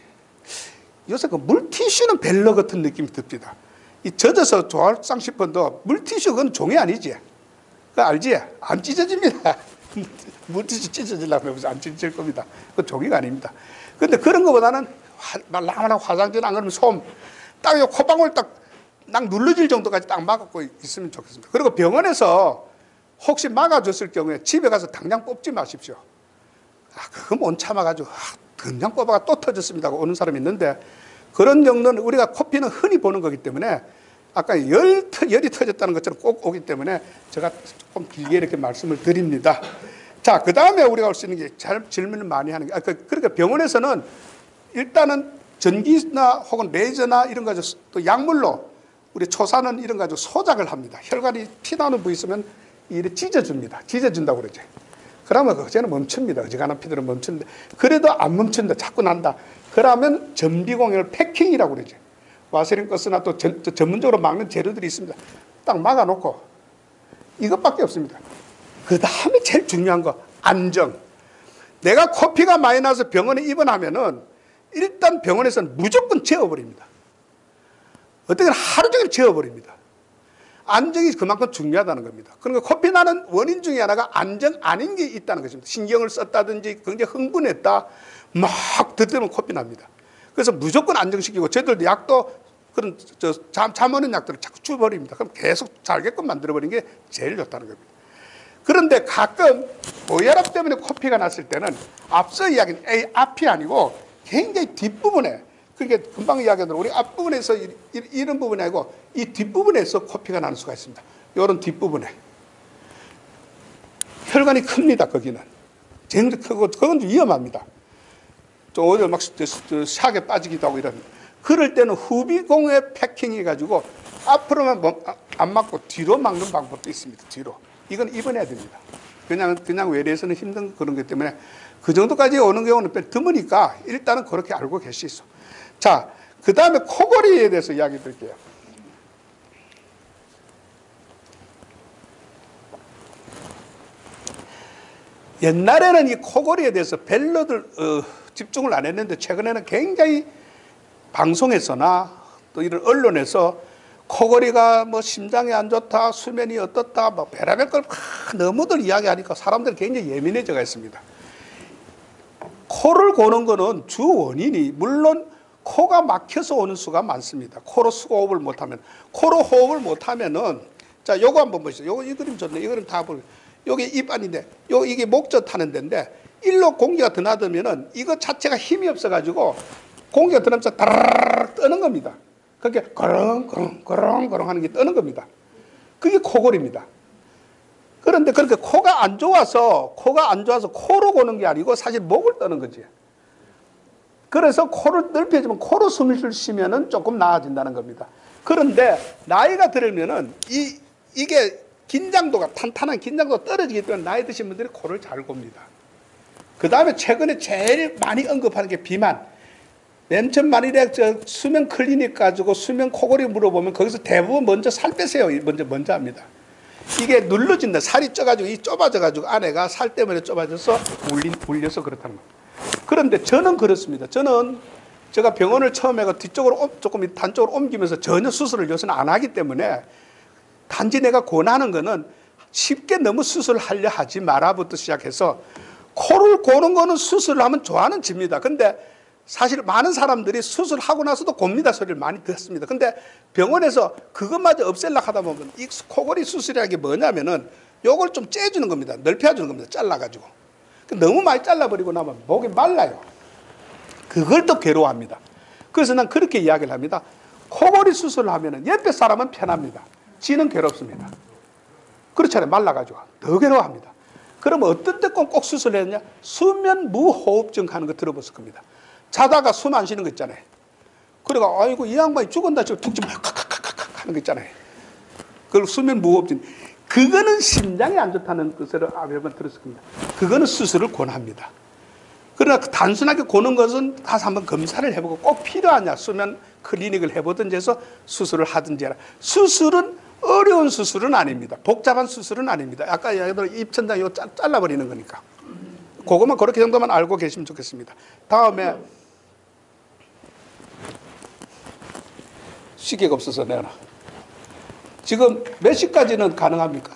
요새 그 물티슈는 벨러 같은 느낌이 듭니다. 이 젖어서 좋을상 싶어도 물티슈 그건 종이 아니지. 그거 알지? 안 찢어집니다. 물티슈 찢어지려고 하면서 안 찢어질 겁니다. 그건 종이가 아닙니다. 근데 그런 것보다는 말랑말랑 화장지는 안 그러면 솜, 딱 요 콧방울 딱 눌러질 정도까지 딱 막고 있으면 좋겠습니다. 그리고 병원에서 혹시 막아줬을 경우에 집에 가서 당장 뽑지 마십시오. 그거 못 참아가지고 당장 뽑아가 또 터졌습니다 하고 오는 사람이 있는데, 그런 정도는 우리가 코피는 흔히 보는 거기 때문에 아까 열이 터졌다는 것처럼 꼭 오기 때문에 제가 조금 길게 이렇게 말씀을 드립니다. 자, 그 다음에 우리가 할 수 있는 게 잘 질문을 많이 하는 게, 그러니까 병원에서는 일단은 전기나 혹은 레이저나 이런 거 가지고 또 약물로 우리 초사는 이런 거 가지고 소작을 합니다. 혈관이 피나는 부위 있으면 이렇게 찢어줍니다. 찢어준다고 그러죠. 그러면 그제는 멈춥니다. 어지간한 피들은 멈추는데 그래도 안 멈춘다. 자꾸 난다. 그러면 전비공열 패킹이라고 그러죠. 와세린 가스나 또 전문적으로 막는 재료들이 있습니다. 딱 막아놓고 이것밖에 없습니다. 그 다음에 제일 중요한 거 안정. 내가 코피가 많이 나서 병원에 입원하면은 일단 병원에서는 무조건 재워버립니다. 어떻게든 하루 종일 재워버립니다. 안정이 그만큼 중요하다는 겁니다. 그러니까 코피 나는 원인 중에 하나가 안정 아닌 게 있다는 것입니다. 신경을 썼다든지 굉장히 흥분했다 막 듣으면 코피 납니다. 그래서 무조건 안정시키고 저희들도 약도 그런 잠 오는 약들을 자꾸 줘버립니다. 그럼 계속 잘게끔 만들어버리는 게 제일 좋다는 겁니다. 그런데 가끔 고혈압 때문에 코피가 났을 때는 앞서 이야기한 앞이 아니고 굉장히 뒷부분에, 그게 금방 이야기한 대로 우리 앞부분에서 이런 부분이 아니고 이 뒷부분에서 코피가 나는 수가 있습니다. 이런 뒷부분에 혈관이 큽니다. 거기는 굉장히 크고 그건 위험합니다. 또 오히려 막 샥에 빠지기도 하고 이런. 그럴 때는 후비공의 패킹이 가지고 앞으로만 안 막고 뒤로 막는 방법도 있습니다. 뒤로. 이건 입원해야 됩니다. 그냥 외래에서는 힘든 그런 것 때문에 그 정도까지 오는 경우는 드무니까 일단은 그렇게 알고 계시소. 자, 그 다음에 코골이에 대해서 이야기 드릴게요. 옛날에는 이 코골이에 대해서 별로들 집중을 안 했는데 최근에는 굉장히 방송에서나 또 이런 언론에서 코골이가 뭐 심장이 안 좋다, 수면이 어떻다, 뭐 별의별 걸 너무들 이야기하니까 사람들이 굉장히 예민해져 있습니다. 코를 고는 거는 주 원인이 물론 코가 막혀서 오는 수가 많습니다. 코로 호흡을 못하면. 코로 호흡을 못하면은, 자, 요거 한번 보시죠. 이 그림 좋네. 이 그림 다 보세요. 요게 입안인데, 이게 목젖 하는 데인데, 일로 공기가 드나들면은 이거 자체가 힘이 없어가지고 공기가 드나면서 따라락 뜨는 겁니다. 그렇게 거렁거렁 하는 게 뜨는 겁니다. 그게 코골입니다. 그런데 그렇게 코가 안 좋아서 코로 고는 게 아니고 사실 목을 떠는 거지. 그래서 코를 넓혀주면 코로 숨을 쉬면은 조금 나아진다는 겁니다. 그런데 나이가 들면은 이게 긴장도가 탄탄한 긴장도가 떨어지기 때문에 나이 드신 분들이 코를 잘 곱니다. 그 다음에 최근에 제일 많이 언급하는 게 비만. 맨 처음 만일에 수면 클리닉 가지고 수면 코골이 물어보면 거기서 대부분 먼저 살 빼세요. 먼저 합니다. 이게 눌러진다. 살이 쪄가지고 이 좁아져가지고 안에가 살 때문에 좁아져서 울려서 그렇다는 겁니다. 그런데 저는 그렇습니다. 제가 병원을 처음에 뒤쪽으로 조금 단쪽으로 옮기면서 전혀 수술을 요새는 안 하기 때문에 단지 내가 권하는 거는 쉽게 너무 수술하려 하지 마라부터 시작해서 코를 고는 거는 수술을 하면 좋아하는 집니다. 근데 사실 많은 사람들이 수술하고 나서도 곱니다 소리를 많이 듣습니다. 근데 병원에서 그것마저 없애려고 하다 보면 이 코골이 수술이라는 게 뭐냐면은 요걸 좀 째주는 겁니다. 넓혀주는 겁니다. 잘라가지고. 너무 많이 잘라버리고 나면 목이 말라요. 그걸 또 괴로워합니다. 그래서 난 그렇게 이야기를 합니다. 코골이 수술을 하면은 옆에 사람은 편합니다. 지는 괴롭습니다. 그렇잖아요. 말라가지고. 더 괴로워합니다. 그러면 어떤 때 꼭 수술을 했냐? 수면 무호흡증 하는 거 들어봤을 겁니다. 자다가 숨 안 쉬는 거 있잖아요. 그래가 아이고 이 양반이 죽었나 싶어 툭 좀 칵칵칵칵 하는 거 있잖아요. 그걸 수면 무호흡증. 그거는 심장이 안 좋다는 것을 몇 번 들었을 겁니다. 그거는 수술을 권합니다. 그러나 단순하게 고는 것은 다시 한번 검사를 해보고 꼭 필요하냐 수면 클리닉을 해보든지 해서 수술을 하든지 해라. 수술은 어려운 수술은 아닙니다. 복잡한 수술은 아닙니다. 아까 얘기한 입천장 이거 잘라버리는 거니까. 그것만 그렇게 정도만 알고 계시면 좋겠습니다. 다음에 시계가 없어서 내가 지금 몇 시까지는 가능합니까?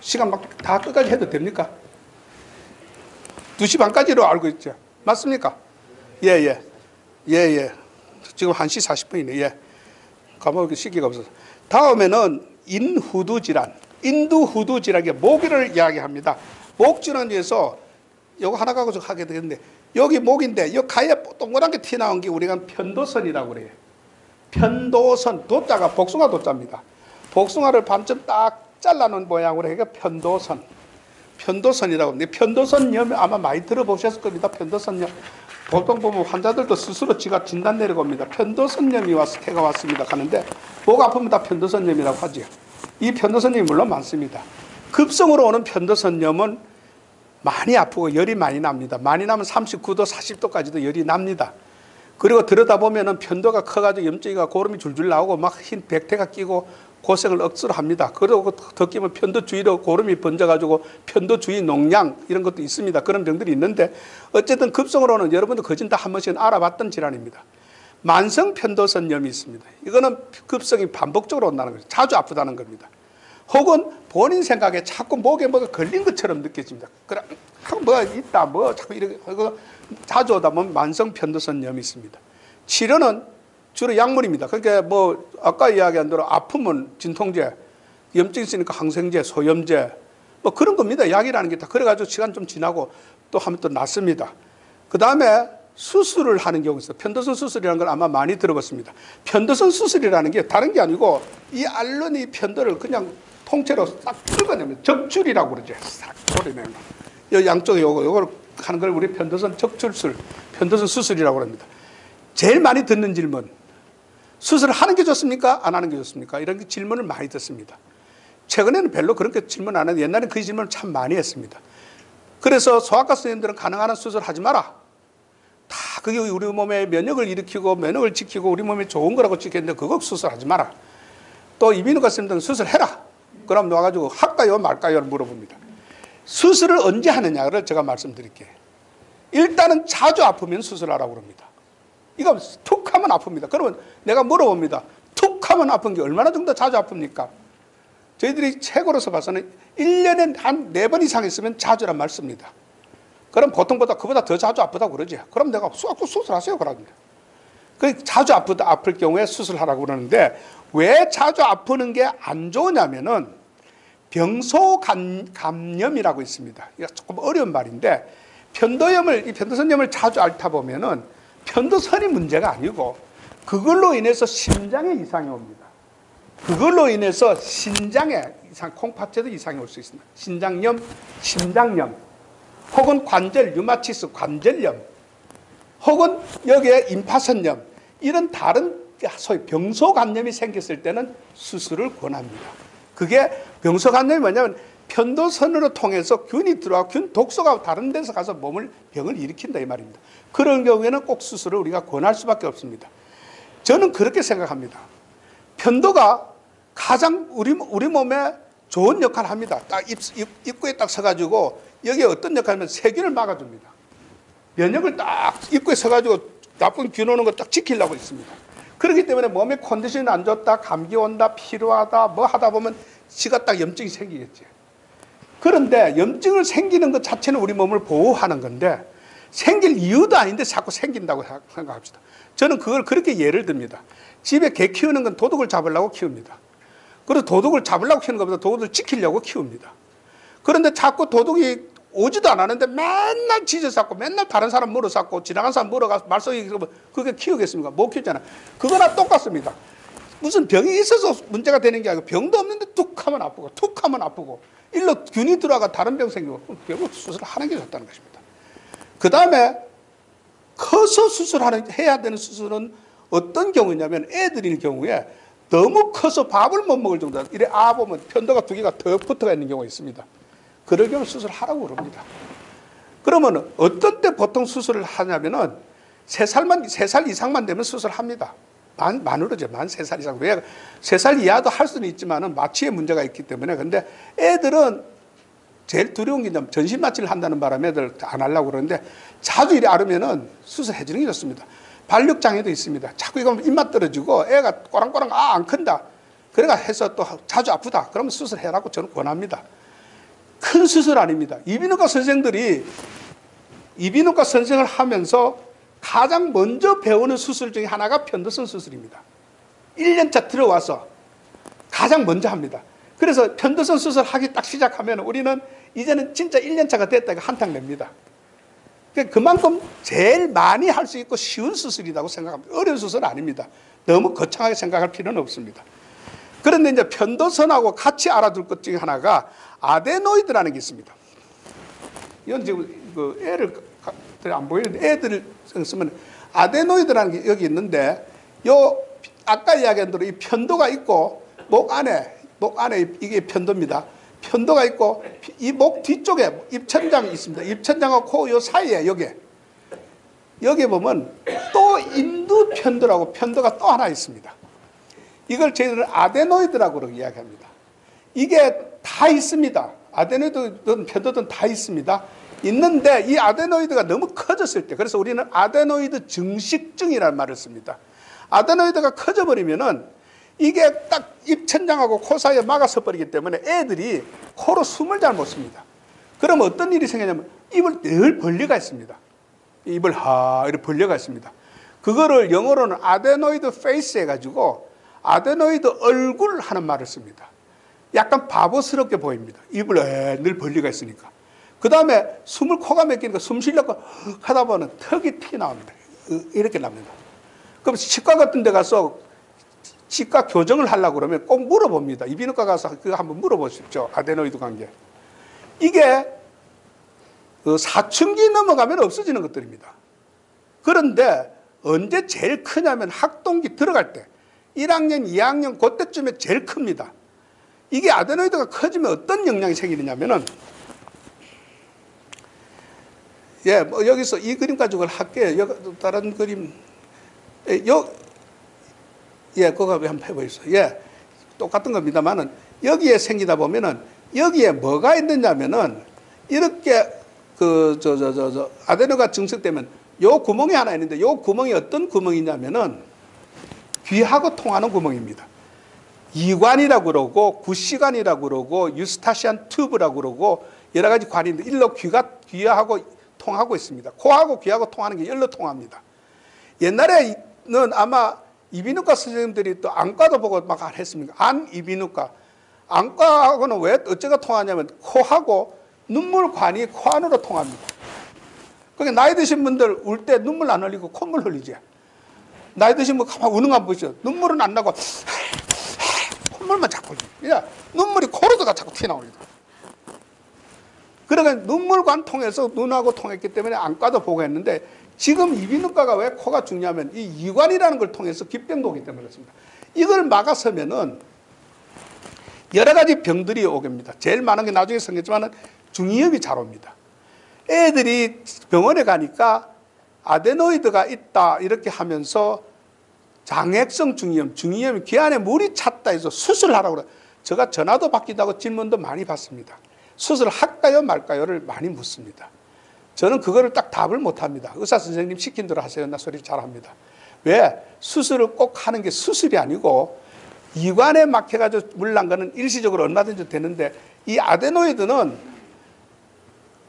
시간 막 다 끝까지 해도 됩니까? 2시 반까지로 알고 있죠. 맞습니까? 예. 지금 1시 40분이네. 예. 가만히 시기가 없어서. 다음에는 인후두 질환. 인두후두 질환이 모기를 이야기합니다. 목 질환 중에서 이거 하나 가지고 하게 되겠는데 여기 목인데 이 가에 동그랗게 튀어나온 게 우리가 편도선이라고 그래요. 편도선, 도자가 복숭아 도자입니다. 복숭아를 반쯤 딱 잘라놓은 모양으로 해가 편도선. 편도선이라고 합니다. 편도선염 아마 많이 들어보셨을 겁니다. 편도선염. 보통 보면 환자들도 스스로 지가 진단 내려옵니다. 편도선염이 해가 왔습니다. 하는데 목 아프면 다 편도선염이라고 하죠. 이 편도선염이 물론 많습니다. 급성으로 오는 편도선염은 많이 아프고 열이 많이 납니다. 많이 나면 39도, 40도까지도 열이 납니다. 그리고 들여다보면 편도가 커가지고 염증이가 고름이 줄줄 나오고 막 흰 백태가 끼고 고생을 억수로 합니다. 그리고 더 끼면 편도 주위로 고름이 번져가지고 편도 주위 농양 이런 것도 있습니다. 그런 병들이 있는데 어쨌든 급성으로는 여러분도 거진 다 한 번씩은 알아봤던 질환입니다. 만성 편도선염이 있습니다. 이거는 급성이 반복적으로 온다는 거죠. 자주 아프다는 겁니다. 혹은 본인 생각에 자꾸 목에 뭐가 걸린 것처럼 느껴집니다. 그래, 뭐가 있다, 뭐 자꾸 이렇게 자주 오다 보면 만성 편도선염이 있습니다. 치료는 주로 약물입니다. 그러니까 뭐 아까 이야기한 대로 아프면 진통제, 염증 있으니까 항생제, 소염제 뭐 그런 겁니다. 약이라는 게 다 그래가지고 시간 좀 지나고 또 하면 또 낫습니다. 그 다음에 수술을 하는 경우 있어요. 편도선 수술이라는 걸 아마 많이 들어봤습니다. 편도선 수술이라는 게 다른 게 아니고 이 앓는 이 편도를 그냥 통째로 싹 긁어내면 적출이라고 그러죠. 싹 소리내면. 이 양쪽에 요걸 하는 걸 우리 편도선 적출술, 편도선 수술이라고 합니다. 제일 많이 듣는 질문. 수술을 하는 게 좋습니까? 안 하는 게 좋습니까? 이런 질문을 많이 듣습니다. 최근에는 별로 그렇게 질문 안 해도 옛날에는 그 질문을 참 많이 했습니다. 그래서 소아과 선생님들은 가능한 한 수술하지 마라. 다 그게 우리 몸에 면역을 일으키고 면역을 지키고 우리 몸에 좋은 거라고 지켰는데 그거 수술하지 마라. 또 이비인후과 선생님들은 수술해라. 그럼 와가지고 할까요 말까요 물어봅니다. 수술을 언제 하느냐를 제가 말씀드릴게요. 일단은 자주 아프면 수술하라고 그럽니다. 이거 툭 하면 아픕니다. 그러면 내가 물어봅니다. 툭 하면 아픈 게 얼마나 정도 자주 아픕니까? 저희들이 책으로서 봐서는 1년에 한 4번 이상 있으면 자주란 말 씁니다. 그럼 보통보다 그보다 더 자주 아프다고 그러지. 그럼 내가 수술하세요 그럽니다. 자주 아플 경우에 수술하라고 그러는데 왜 자주 아프는 게 안 좋으냐면은 병소감염이라고 있습니다. 이거 조금 어려운 말인데 이 편도선염을 자주 앓다 보면은 편도선이 문제가 아니고 그걸로 인해서 심장에 이상이 옵니다. 그걸로 인해서 신장에 이상, 콩팥에도 이상이 올 수 있습니다. 신장염, 심장염, 혹은 관절, 류마티스, 관절염, 혹은 여기에 임파선염 이런 다른 소위 병소감염이 생겼을 때는 수술을 권합니다. 그게 병소감염이 뭐냐면 편도선으로 통해서 균이 들어와 균 독소가 다른 데서 가서 병을 일으킨다 이 말입니다. 그런 경우에는 꼭 수술을 우리가 권할 수밖에 없습니다. 저는 그렇게 생각합니다. 편도가 가장 우리 몸에 좋은 역할을 합니다. 딱 입구에 딱 서가지고 여기에 어떤 역할을 하면 세균을 막아줍니다. 면역을 딱 입구에 서가지고 나쁜 균 오는 거 딱 지키려고 있습니다. 그렇기 때문에 몸의 컨디션이 안 좋다, 감기 온다, 피로하다 뭐 하다 보면 지가 딱 염증이 생기겠지. 그런데 염증을 생기는 것 자체는 우리 몸을 보호하는 건데 생길 이유도 아닌데 자꾸 생긴다고 생각합시다. 저는 그걸 그렇게 예를 듭니다. 집에 개 키우는 건 도둑을 잡으려고 키웁니다. 그래서 도둑을 잡으려고 키우는 것보다 도둑을 지키려고 키웁니다. 그런데 자꾸 도둑이 오지도 않았는데 맨날 짖어쌌고 맨날 다른 사람 물어쌌고 지나간 사람 물어가서 말썽이 그게 키우겠습니까? 못 키우잖아. 그거나 똑같습니다. 무슨 병이 있어서 문제가 되는 게 아니고 병도 없는데 툭 하면 아프고 툭 하면 아프고 일로 균이 들어가 다른 병 생기고 결국 수술을 하는 게 좋다는 것입니다. 그 다음에 커서 해야 되는 수술은 어떤 경우냐면 애들일 경우에 너무 커서 밥을 못 먹을 정도다. 이래 보면 편도가 2개가 더 붙어가 있는 경우가 있습니다. 그럴 경우 수술하라고 그럽니다. 그러면 어떤 때 보통 수술을 하냐면은 3살 이상만 되면 수술합니다. 만으로죠. 만 3살 이상. 왜? 3살 이하도 할 수는 있지만은 마취에 문제가 있기 때문에. 근데 애들은 제일 두려운 게 전신 마취를 한다는 바람에 애들 안 하려고 그러는데 자주 이래 앓으면은 수술해 주는 게 좋습니다. 발육장애도 있습니다. 자꾸 이거 입맛 떨어지고 애가 꼬랑꼬랑 안 큰다. 그래가 해서 또 자주 아프다. 그러면 수술해라고 저는 권합니다. 큰 수술 아닙니다. 이비인후과 선생들이 이비인후과 선생을 하면서 가장 먼저 배우는 수술 중에 하나가 편도선 수술입니다. 1년차 들어와서 가장 먼저 합니다. 그래서 편도선 수술 하기 딱 시작하면 우리는 이제는 진짜 1년차가 됐다 이거 한탕 냅니다. 그만큼 제일 많이 할 수 있고 쉬운 수술이라고 생각합니다. 어려운 수술은 아닙니다. 너무 거창하게 생각할 필요는 없습니다. 그런데 이제 편도선하고 같이 알아둘 것 중에 하나가 아데노이드라는 게 있습니다. 이건 지금 그 애를 안 보이는데 애들을 쓰면 아데노이드라는 게 여기 있는데 요 아까 이야기한 대로 이 편도가 있고 목 안에 이게 편도입니다. 편도가 있고 이 목 뒤쪽에 입천장이 있습니다. 입천장과 코 요 사이에 여기 보면 또 인두편도라고 편도가 또 하나 있습니다. 이걸 저희들은 아데노이드라고 이야기합니다. 이게 다 있습니다. 아데노이드든 편도든 다 있습니다. 있는데 이 아데노이드가 너무 커졌을 때, 그래서 우리는 아데노이드 증식증이라는 말을 씁니다. 아데노이드가 커져버리면은 이게 딱 입천장하고 코 사이에 막아서 버리기 때문에 애들이 코로 숨을 잘 못 씁니다. 그러면 어떤 일이 생기냐면 입을 늘 벌려가 있습니다. 입을 이렇게 벌려가 있습니다. 그거를 영어로는 아데노이드 페이스 해가지고 아데노이드 얼굴 하는 말을 씁니다. 약간 바보스럽게 보입니다. 입을 늘 벌려가 있으니까. 그 다음에 숨을 코가 막히니까 숨 쉬려고 하다 보면 턱이 튀어 나옵니다. 이렇게 납니다. 그럼 치과 같은 데 가서 치과 교정을 하려고 그러면 꼭 물어봅니다. 이비인후과 가서 그거 한번 물어보십시오. 아데노이드 관계. 이게 사춘기 넘어가면 없어지는 것들입니다. 그런데 언제 제일 크냐면 학동기 들어갈 때 1학년, 2학년 그때쯤에 제일 큽니다. 이게 아데노이드가 커지면 어떤 영향이 생기느냐면은 뭐 여기서 이 그림 가지고 할게요. 다른 그림 그거 한번 해보세요. 똑같은 겁니다만은 여기에 생기다 보면은 여기에 뭐가 있느냐면은 이렇게 아데노가 증식되면 요 구멍이 하나 있는데 요 구멍이 어떤 구멍이냐면은 귀하고 통하는 구멍입니다. 이관이라고 그러고 구시관이라고 그러고 유스타시안 튜브라고 그러고 여러 가지 관이 있는데 일로 귀하고 통하고 있습니다. 코하고 귀하고 통하는 게 일로 통합니다. 옛날에는 아마 이비인후과 선생님들이 또 안과도 보고 막 했습니까? 이비인후과. 안과하고는 왜 어째가 통하냐면 코하고 눈물관이 코 안으로 통합니다. 그러니까 나이 드신 분들 울 때 눈물 안 흘리고 콧물 흘리지. 나이 드신 분 가만 우는 거 한번 보시죠. 눈물은 안 나고 콧물만 자꾸 흘립니다. 눈물이 코로 들어가 자꾸 튀어나옵니다. 그러니까 눈물관 통해서 눈하고 통했기 때문에 안과도 보고 했는데 지금 이비인후과가 왜 코가 중요하면 이 이관이라는 걸 통해서 기병도 오기 때문에 그렇습니다. 이걸 막아서면은 여러 가지 병들이 오겠습니다. 제일 많은 게 나중에 생겼지만은 중이염이 잘 옵니다. 애들이 병원에 가니까 아데노이드가 있다 이렇게 하면서 장액성 중이염이 귀 안에 물이 찼다 해서 수술하라고 그래요. 제가 전화도 받기도 하고 질문도 많이 받습니다. 수술할까요 말까요를 많이 묻습니다. 저는 그거를 딱 답을 못합니다. 의사 선생님 시킨 대로 하세요. 나 소리 잘합니다. 왜? 수술을 꼭 하는 게 수술이 아니고 이관에 막혀가지고 물 난 거는 일시적으로 얼마든지 되는데 이 아데노이드는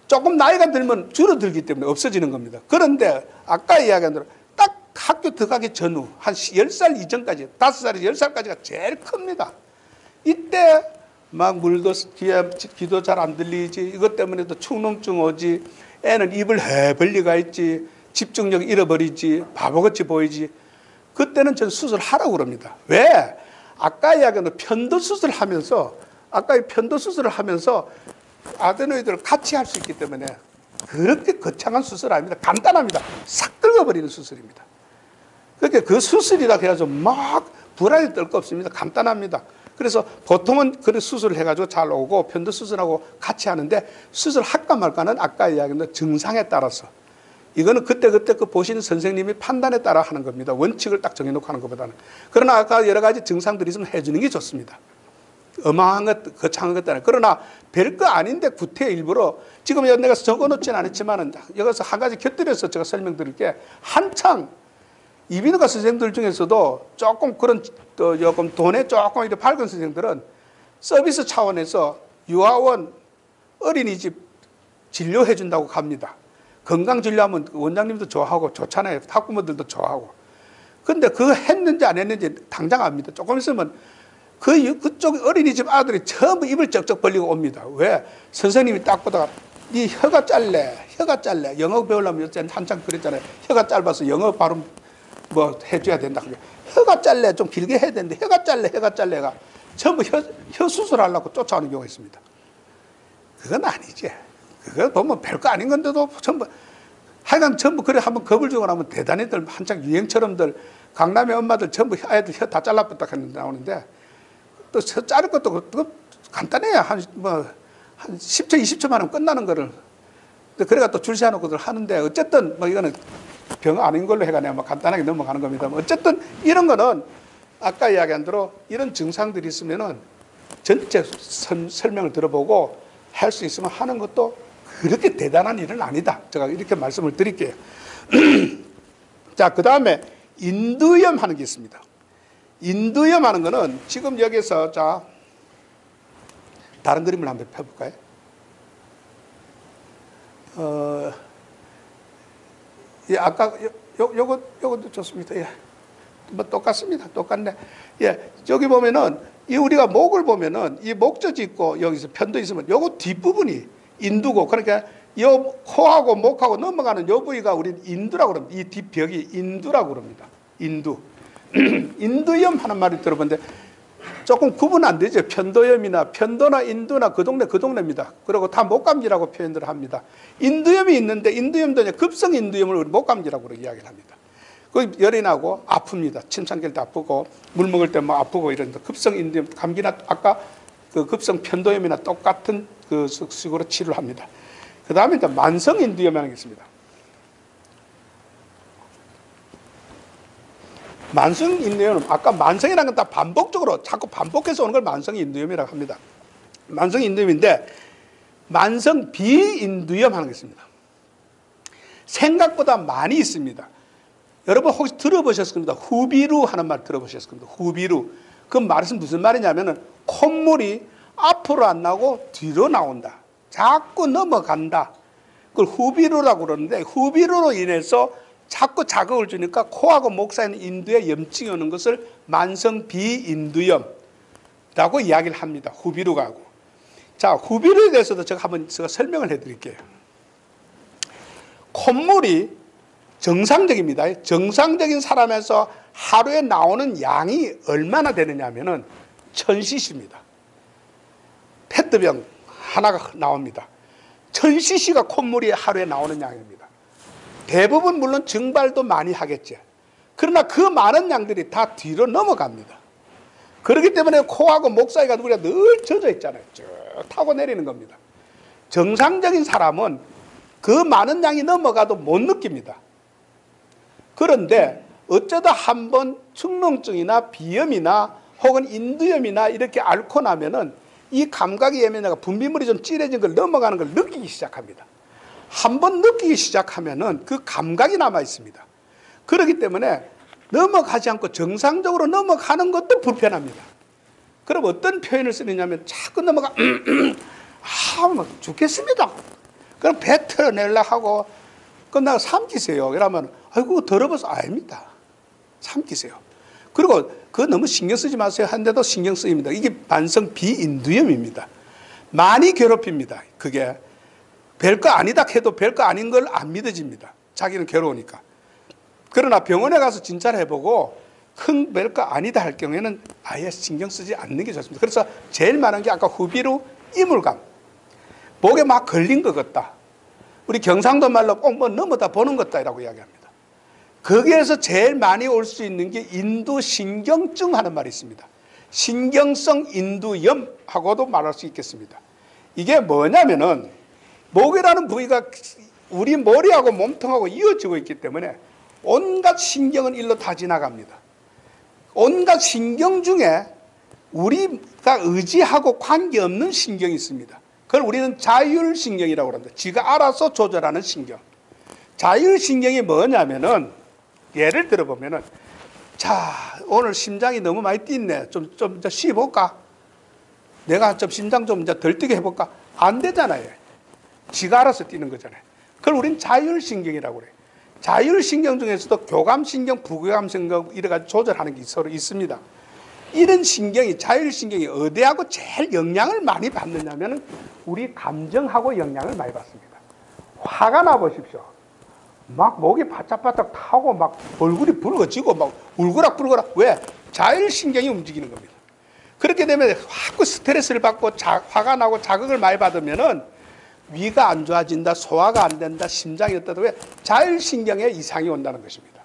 조금 나이가 들면 줄어들기 때문에 없어지는 겁니다. 그런데 아까 이야기한 대로 딱 학교 들어가기 전후 한 10살 이전까지 5살에서 10살까지가 제일 큽니다. 이때 막 물도 귀도 잘 안 들리지 이것 때문에도 축농증 오지 애는 입을 벌리가 있지 집중력 잃어버리지 바보같이 보이지 그때는 전 수술하라고 그럽니다. 왜? 아까 이야기한 편도 수술을 하면서 아데노이드를 같이 할 수 있기 때문에 그렇게 거창한 수술 아닙니다. 간단합니다. 싹 긁어버리는 수술입니다. 그러니까 그 수술이라 해가지고 막 불안이 떨 거 없습니다. 간단합니다. 그래서 보통은 그런 수술을 해가지고 잘 오고 편도 수술하고 같이 하는데 수술할까 말까는 아까 이야기한 증상에 따라서 이거는 그때그때 그 보시는 선생님이 판단에 따라 하는 겁니다. 원칙을 딱 정해놓고 하는 것보다는. 그러나 아까 여러 가지 증상들이 있으면 해주는 게 좋습니다. 어마한 것, 거창한 것들은. 그러나 별거 아닌데 구태 일부러 지금 내가 적어놓지는 않았지만 여기서 한 가지 곁들여서 제가 설명드릴게 한창 이비인후과 선생님들 중에서도 조금 그런 조금 돈에 조금 이렇게 밝은 선생님들은 서비스 차원에서 유아원 어린이집 진료해 준다고 갑니다. 건강 진료하면 원장님도 좋아하고 좋잖아요. 학부모들도 좋아하고. 근데 그거 했는지 안 했는지 당장 압니다. 조금 있으면 그쪽 어린이집 아들이 전부 입을 쩍쩍 벌리고 옵니다. 왜? 선생님이 딱 보다가 네 혀가 짧래, 혀가 짧래. 영어 배우려면 요새 한참 그랬잖아요. 혀가 짧아서 영어 발음 뭐 해줘야 된다. 혀가 짧래, 좀 길게 해야 되는데 혀가 짧래, 혀가 짧래가 전부 혀 수술하려고 쫓아오는 경우가 있습니다. 그건 아니지. 그거 보면 별거 아닌 건데도 전부 하여간 전부 그래 한번 겁을 주고 나면 대단히들 한창 유행처럼들 강남의 엄마들 전부 아이들 혀 다 잘라붙다 나오는데 또 혀 자를 것도 간단해요. 한 10초, 20초만 하면 끝나는 거를. 그래가 또 줄 세워놓고들 하는데 어쨌든 뭐 이거는 병 아닌 걸로 해가 내가 뭐 간단하게 넘어가는 겁니다. 어쨌든 이런 거는 아까 이야기한 대로 이런 증상들이 있으면은 전체 설명을 들어보고 할 수 있으면 하는 것도 그렇게 대단한 일은 아니다. 제가 이렇게 말씀을 드릴게요. 자, 그 다음에 인두염 하는 게 있습니다. 인두염 하는 거는 지금 여기서 자, 다른 그림을 한번 펴볼까요? 예, 아까 요것도 좋습니다. 예. 뭐 똑같습니다. 똑같네. 예, 여기 보면은 이 우리가 목을 보면은 이 목젖이 있고 여기서 편도 있으면 요거 뒷부분이 인두고 그러니까 요 코하고 목하고 넘어가는 요 부위가 우리는 인두라고 그럽니다. 이 뒷벽이 인두라고 그럽니다. 인두. 인두염 하는 말을 들어본데 조금 구분 안 되죠. 편도염이나 편도나 인두나 그 동네입니다. 그리고 다 목감기라고 표현을 합니다. 인두염이 있는데 인두염도 급성 인두염을 우리 목감기라고 이야기를 합니다. 그 열이 나고 아픕니다. 침상 깰 때 아프고 물 먹을 때 뭐 아프고 이런데 급성 인두염 감기나 아까 그 급성 편도염이나 똑같은 그 식으로 치료를 합니다. 그 다음에 이제 만성 인두염이라는 게 있습니다. 만성 인두염은 아까 만성이라는 건 다 반복적으로 자꾸 반복해서 오는 걸 만성 인두염이라고 합니다. 만성 인두염인데 만성 비인두염 하는 게 있습니다. 생각보다 많이 있습니다. 여러분 혹시 들어보셨을 겁니다. 후비루 하는 말 들어보셨을 겁니다. 후비루. 그 말은 무슨 말이냐면은 콧물이 앞으로 안 나오고 뒤로 나온다. 자꾸 넘어간다. 그걸 후비루라고 그러는데 후비루로 인해서 자꾸 자극을 주니까 코하고 목 사이에 있는 인두에 염증이 오는 것을 만성 비인두염이라고 이야기를 합니다. 후비루가 하고. 자, 후비루에 대해서도 제가 한번 설명을 해드릴게요. 콧물이 정상적입니다. 정상적인 사람에서 하루에 나오는 양이 얼마나 되느냐 하면은 1000cc입니다. 페트병 하나가 나옵니다. 1000cc가 콧물이 하루에 나오는 양입니다. 대부분 물론 증발도 많이 하겠죠. 그러나 그 많은 양들이 다 뒤로 넘어갑니다. 그렇기 때문에 코하고 목 사이가 우리가 늘 젖어 있잖아요. 쭉 타고 내리는 겁니다. 정상적인 사람은 그 많은 양이 넘어가도 못 느낍니다. 그런데 어쩌다 한번 축농증이나 비염이나 혹은 인두염이나 이렇게 앓고 나면은 이 감각이 예민해가 분비물이 좀 찌려진 걸 넘어가는 걸 느끼기 시작합니다. 한번 느끼기 시작하면은 그 감각이 남아 있습니다. 그렇기 때문에 넘어가지 않고 정상적으로 넘어가는 것도 불편합니다. 그럼 어떤 표현을 쓰느냐면 자꾸 넘어가 뭐 죽겠습니다. 그럼 배 털어내려고 하고 끝나고 삼키세요. 이러면 아이고 더러워서 아닙니다. 삼키세요. 그리고 그거 너무 신경 쓰지 마세요 한데도 신경 쓰입니다. 이게 만성 비인두염입니다. 많이 괴롭힙니다. 그게 별거 아니다 해도 별거 아닌 걸 안 믿어집니다. 자기는 괴로우니까. 그러나 병원에 가서 진찰을 해보고 큰 별거 아니다 할 경우에는 아예 신경 쓰지 않는 게 좋습니다. 그래서 제일 많은 게 아까 후비루, 이물감. 목에 막 걸린 것 같다. 우리 경상도 말로 꼭 뭐 넘어다 보는 것다라고 이야기합니다. 거기에서 제일 많이 올 수 있는 게 인두신경증 하는 말이 있습니다. 신경성 인두염하고도 말할 수 있겠습니다. 이게 뭐냐면은 목이라는 부위가 우리 머리하고 몸통하고 이어지고 있기 때문에 온갖 신경은 일로 다 지나갑니다. 온갖 신경 중에 우리가 의지하고 관계없는 신경이 있습니다. 그걸 우리는 자율신경이라고 합니다. 지가 알아서 조절하는 신경. 자율신경이 뭐냐면은 예를 들어보면은 자 오늘 심장이 너무 많이 뛰네. 좀 쉬어볼까? 내가 좀 심장 좀 덜 뛰게 해볼까? 안 되잖아요. 지가 알아서 뛰는 거잖아요. 그걸 우리는 자율신경이라고 그래요. 자율신경 중에서도 교감신경, 부교감신경 이래가지고 조절하는 게 서로 있습니다. 이런 신경이, 자율신경이 어디하고 제일 영향을 많이 받느냐면 우리 감정하고 영향을 많이 받습니다. 화가 나 보십시오. 막 목이 바짝바짝 타고 막 얼굴이 붉어지고 막 울그락불그락. 왜? 자율신경이 움직이는 겁니다. 그렇게 되면 자꾸 스트레스를 받고 화가 나고 자극을 많이 받으면은 위가 안 좋아진다, 소화가 안 된다, 심장이 어떠다. 왜? 자율신경에 이상이 온다는 것입니다.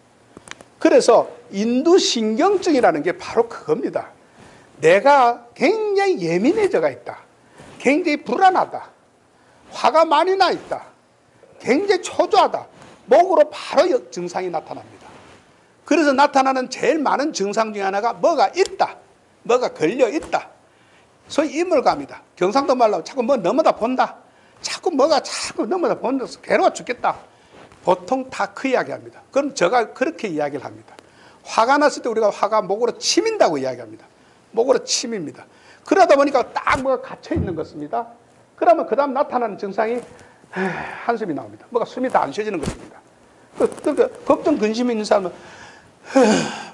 그래서 인두신경증이라는 게 바로 그겁니다. 내가 굉장히 예민해져가 있다. 굉장히 불안하다. 화가 많이 나 있다. 굉장히 초조하다. 목으로 바로 증상이 나타납니다. 그래서 나타나는 제일 많은 증상 중에 하나가 뭐가 있다. 뭐가 걸려 있다. 소위 이물감이다. 경상도 말로 자꾸 뭐 넘어다 본다. 자꾸 뭐가 자꾸 넘어다 본다서 괴로워 죽겠다. 보통 다 그 이야기합니다. 그럼 제가 그렇게 이야기를 합니다. 화가 났을 때 우리가 화가 목으로 치민다고 이야기합니다. 목으로 치밉니다. 그러다 보니까 딱 뭐가 갇혀 있는 것입니다. 그러면 그 다음 나타나는 증상이 한숨이 나옵니다. 뭐가 숨이 다 안 쉬어지는 것입니다. 걱정 근심 있는 사람은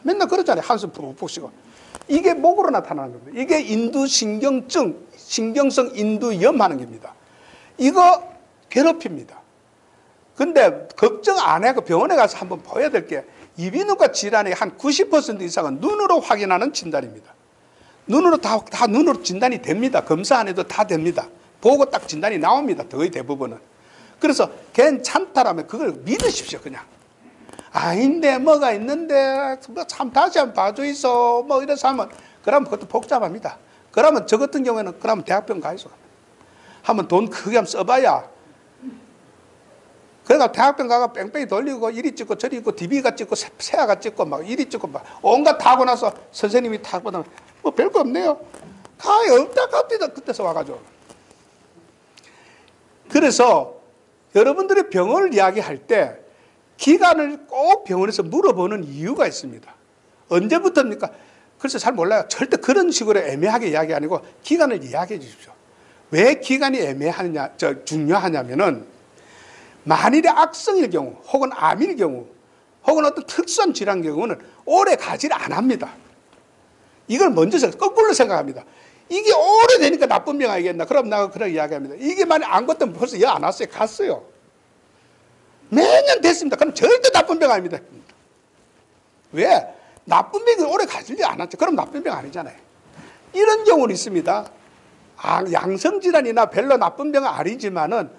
맨날 그러잖아요. 한숨 푹푹 쉬고. 이게 목으로 나타나는 겁니다. 이게 인두신경증, 신경성 인두염 하는 겁니다. 이거 괴롭힙니다. 근데 걱정 안 하고 병원에 가서 한번 보여야 될 게 이비인후과 질환의 한 90% 이상은 눈으로 확인하는 진단입니다. 눈으로 다 눈으로 진단이 됩니다. 검사 안 해도 다 됩니다. 보고 딱 진단이 나옵니다. 거의 대부분은. 그래서 괜찮다라면 그걸 믿으십시오. 그냥. 아닌데 뭐가 있는데 뭐 참 다시 한번 봐줘 있어 뭐 이래서 하면 그러면 그것도 복잡합니다. 그러면 저 같은 경우에는 그러면 대학병 가야죠. 한번 돈 크게 한번 써봐야. 그러니까 대학병 가가 뺑뺑이 돌리고 이리 찍고 저리 찍고 DB가 찍고 세아가 찍고 막 이리 찍고 막 온갖 다 하고 나서 선생님이 다 보다 뭐 별거 없네요. 가요 없다 갑니다. 그때서 와가지고. 그래서 여러분들이 병원을 이야기할 때 기간을 꼭 병원에서 물어보는 이유가 있습니다. 언제부터입니까? 글쎄 잘 몰라요. 절대 그런 식으로 애매하게 이야기 아니고 기간을 이야기해 주십시오. 왜 기간이 애매하냐, 중요하냐면은 만일의 악성일 경우 혹은 암일 경우 혹은 어떤 특수한 질환 경우는 오래 가지를 안 합니다. 이걸 먼저 거꾸로 생각합니다. 이게 오래되니까 나쁜 병 아니겠나? 그럼 내가 그렇게 이야기합니다. 이게 만약 안 걷던 벌써 안 왔어요. 갔어요. 매년 됐습니다. 그럼 절대 나쁜 병 아닙니다. 왜? 나쁜 병이 오래 가지지 않았죠. 그럼 나쁜 병 아니잖아요. 이런 경우는 있습니다. 양성질환이나 별로 나쁜 병은 아니지만은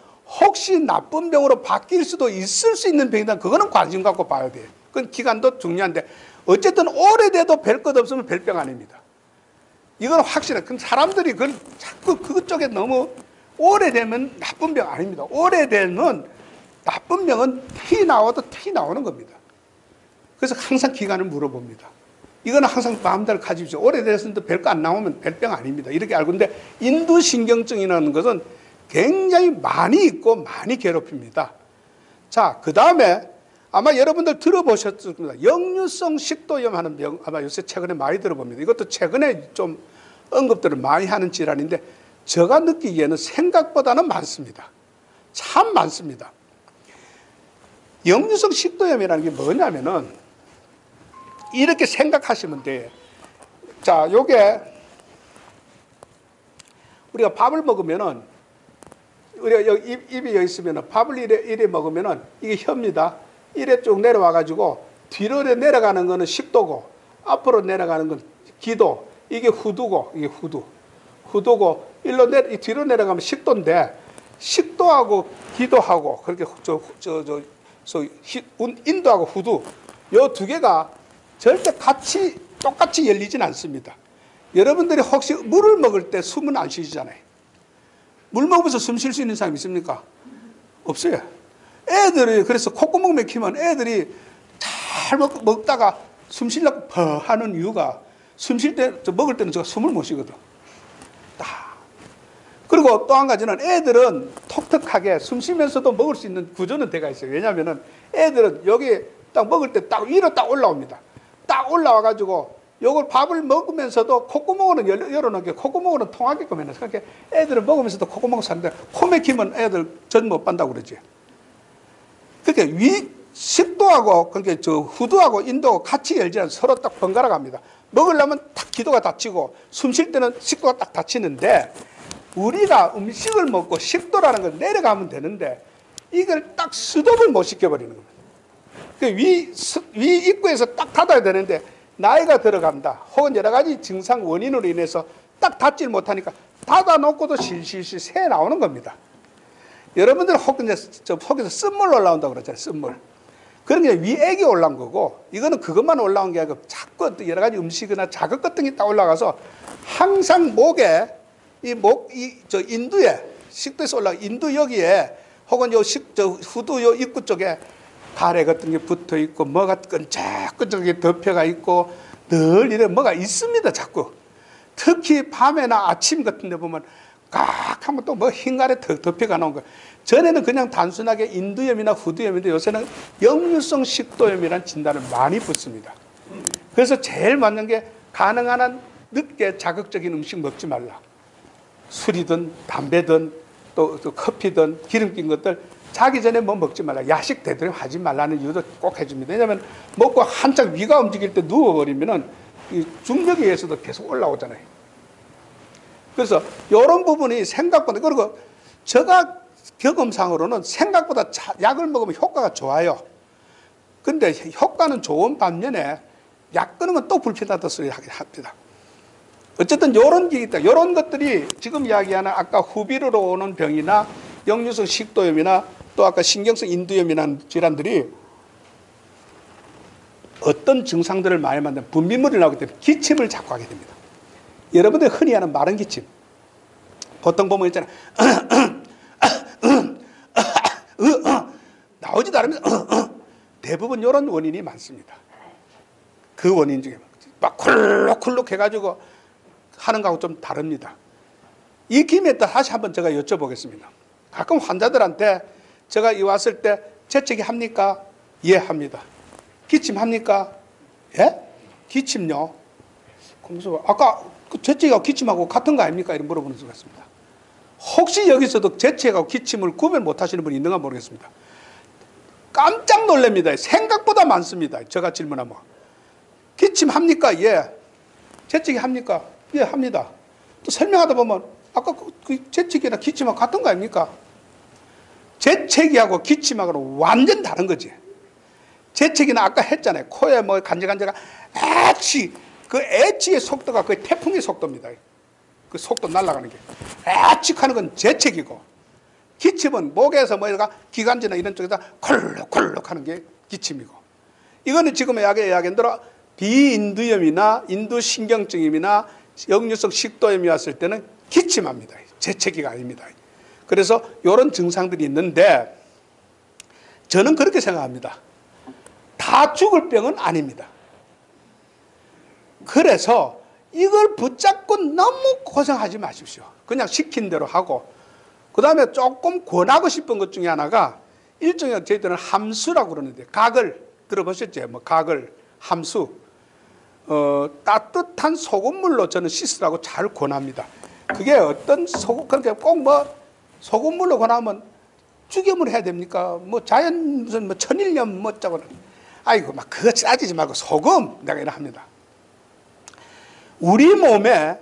혹시 나쁜 병으로 바뀔 수도 있을 수 있는 병이다. 그거는 관심 갖고 봐야 돼요. 그건 기간도 중요한데 어쨌든 오래돼도 별 것 없으면 별병 아닙니다. 이건 확실해. 그 사람들이 그걸 자꾸 그쪽에 너무 오래되면 나쁜 병 아닙니다. 오래되면 나쁜 병은 피 나와도 피 나오는 겁니다. 그래서 항상 기간을 물어봅니다. 이거는 항상 마음대로 가지십시오. 오래됐는데 별거 안 나오면 별병 아닙니다. 이렇게 알고 있는데 인두신경증이라는 것은 굉장히 많이 있고 많이 괴롭힙니다. 자, 그 다음에 아마 여러분들 들어보셨을 겁니다. 역류성 식도염 하는 병 아마 요새 최근에 많이 들어봅니다. 이것도 최근에 좀 언급들을 많이 하는 질환인데 제가 느끼기에는 생각보다는 많습니다. 참 많습니다. 역류성 식도염이라는 게 뭐냐면은 이렇게 생각하시면 돼요. 자, 요게 우리가 밥을 먹으면은 우리가 여기 입이 여기 있으면은 밥을 이래 먹으면은 이게 혀입니다. 이래 쭉 내려와가지고 뒤로 내려가는 거는 식도고 앞으로 내려가는 건 기도. 이게 후두고 이게 후두고 뒤로 내려가면 식도인데 식도하고 기도하고 그렇게 인도하고 후두 요 두 개가 절대 똑같이 열리진 않습니다. 여러분들이 혹시 물을 먹을 때 숨은 안 쉬시잖아요. 물 먹으면서 숨 쉴 수 있는 사람 있습니까? 없어요. 애들이 그래서 콧구멍 막히면 애들이 잘 먹다가 숨 쉬려고 퍼 하는 이유가 숨 쉴 때 먹을 때는 제가 숨을 못 쉬거든. 그리고 또 한 가지는 애들은 톡톡하게 숨 쉬면서도 먹을 수 있는 구조는 돼가 있어요. 왜냐하면은 애들은 여기 딱 먹을 때 딱 위로 딱 올라옵니다. 딱 올라와가지고 요걸 밥을 먹으면서도 콧구멍으로 열어놓게 콧구멍으로 통하게끔 해놨어요. 그러니까 애들은 먹으면서도 콧구멍을 사는데 코 막히면 애들 전 못 반다고 그러지. 그러니까 식도하고 그러니까 저 후두하고 인도하고 같이 열지 않아서 서로 딱 번갈아 갑니다. 먹으려면 딱 기도가 닫히고 숨 쉴 때는 식도가 딱 닫히는데 우리가 음식을 먹고 식도라는 걸 내려가면 되는데 이걸 딱 스톱을 못 시켜버리는 겁니다. 위 입구에서 딱 닫아야 되는데 나이가 들어간다 혹은 여러 가지 증상 원인으로 인해서 딱 닫질 못하니까 닫아놓고도 실실실 새 나오는 겁니다. 여러분들 혹은 속에서 쓴물 올라온다고 그러잖아요. 쓴물. 그런 게 위액이 올라온 거고 이거는 그것만 올라온 게 아니고 자꾸 여러 가지 음식이나 자극 같은 게 딱 올라가서 항상 목에 저 인두에 식도에서 올라가 인두 여기에 혹은 저 후두 요 입구 쪽에 가래 같은 게 붙어 있고 뭐가 끈적끈적하게 덮여가 있고 늘 이래 뭐가 있습니다. 자꾸 특히 밤에나 아침 같은 데 보면 깍 하면 또 뭐 흰가래 덮여가 나온 거. 전에는 그냥 단순하게 인두염이나 후두염인데 요새는 역류성 식도염이라는 진단을 많이 붙습니다. 그래서 제일 맞는 게 가능한 한 늦게 자극적인 음식 먹지 말라. 술이든 담배든 또 커피든 기름 낀 것들 자기 전에 뭐 먹지 말라. 야식 되도록 하지 말라는 이유도 꼭 해줍니다. 왜냐하면 먹고 한창 위가 움직일 때 누워버리면은 이 중력에 의해서도 계속 올라오잖아요. 그래서 이런 부분이 생각보다 그리고 제가 경험상으로는 생각보다 약을 먹으면 효과가 좋아요. 근데 효과는 좋은 반면에 약 끊으면 또 불편하다 소리 하긴 합니다. 어쨌든 이런 게 있다. 이런 것들이 지금 이야기하는 아까 후비루로 오는 병이나 역류성 식도염이나 또 아까 신경성 인두염이라는 질환들이 어떤 증상들을 많이 만드는 분비물이 나오기 때문에 기침을 자꾸 하게 됩니다. 여러분들 흔히 하는 마른 기침. 보통 보면 있잖아요. 나오지도 않으면서 대부분 이런 원인이 많습니다. 그 원인 중에 막 쿨룩쿨룩 해가지고 하는 거하고 좀 다릅니다. 이 김에 다시 한번 제가 여쭤보겠습니다. 가끔 환자들한테 제가 왔을 때 재채기 합니까? 예, 합니다. 기침 합니까? 예? 기침요? 그래서 아까 그 재채기하고 기침하고 같은 거 아닙니까? 이런 물어보는 수가 있습니다. 혹시 여기서도 재채기하고 기침을 구별 못 하시는 분이 있는가 모르겠습니다. 깜짝 놀랍니다. 생각보다 많습니다. 제가 질문하면. 기침합니까? 예. 재채기 합니까? 예, 합니다. 또 설명하다 보면 아까 그 재채기나 기침하고 같은 거 아닙니까? 재채기하고 기침하고는 완전 다른 거지. 재채기는 아까 했잖아요. 코에 뭐 간질간질가 애치 그 애치의 속도가 거의 태풍의 속도입니다. 그 속도 날아가는 게 애칙 하는 건 재채기고 기침은 목에서 뭐 이런 기관지나 이런 쪽에다 콜록콜록 하는 게 기침이고 이거는 지금 이야기한 대로 비인두염이나 인두신경증임이나 역류성 식도염이 왔을 때는 기침합니다. 재채기가 아닙니다. 그래서 이런 증상들이 있는데 저는 그렇게 생각합니다. 다 죽을 병은 아닙니다. 그래서 이걸 붙잡고 너무 고생하지 마십시오. 그냥 시킨 대로 하고 그 다음에 조금 권하고 싶은 것 중에 하나가 일종의 저희들은 함수라고 그러는데 각을 들어보셨죠? 뭐 각을 함수 따뜻한 소금물로 저는 씻으라고 잘 권합니다. 그게 어떤 소금 그렇게 꼭 뭐 소금물로 권하면 죽염을 해야 됩니까? 뭐 자연 무슨 뭐 천일염 뭐 짜고 아이고 막 그거 따지지 말고 소금 내가 이래 합니다. 우리 몸에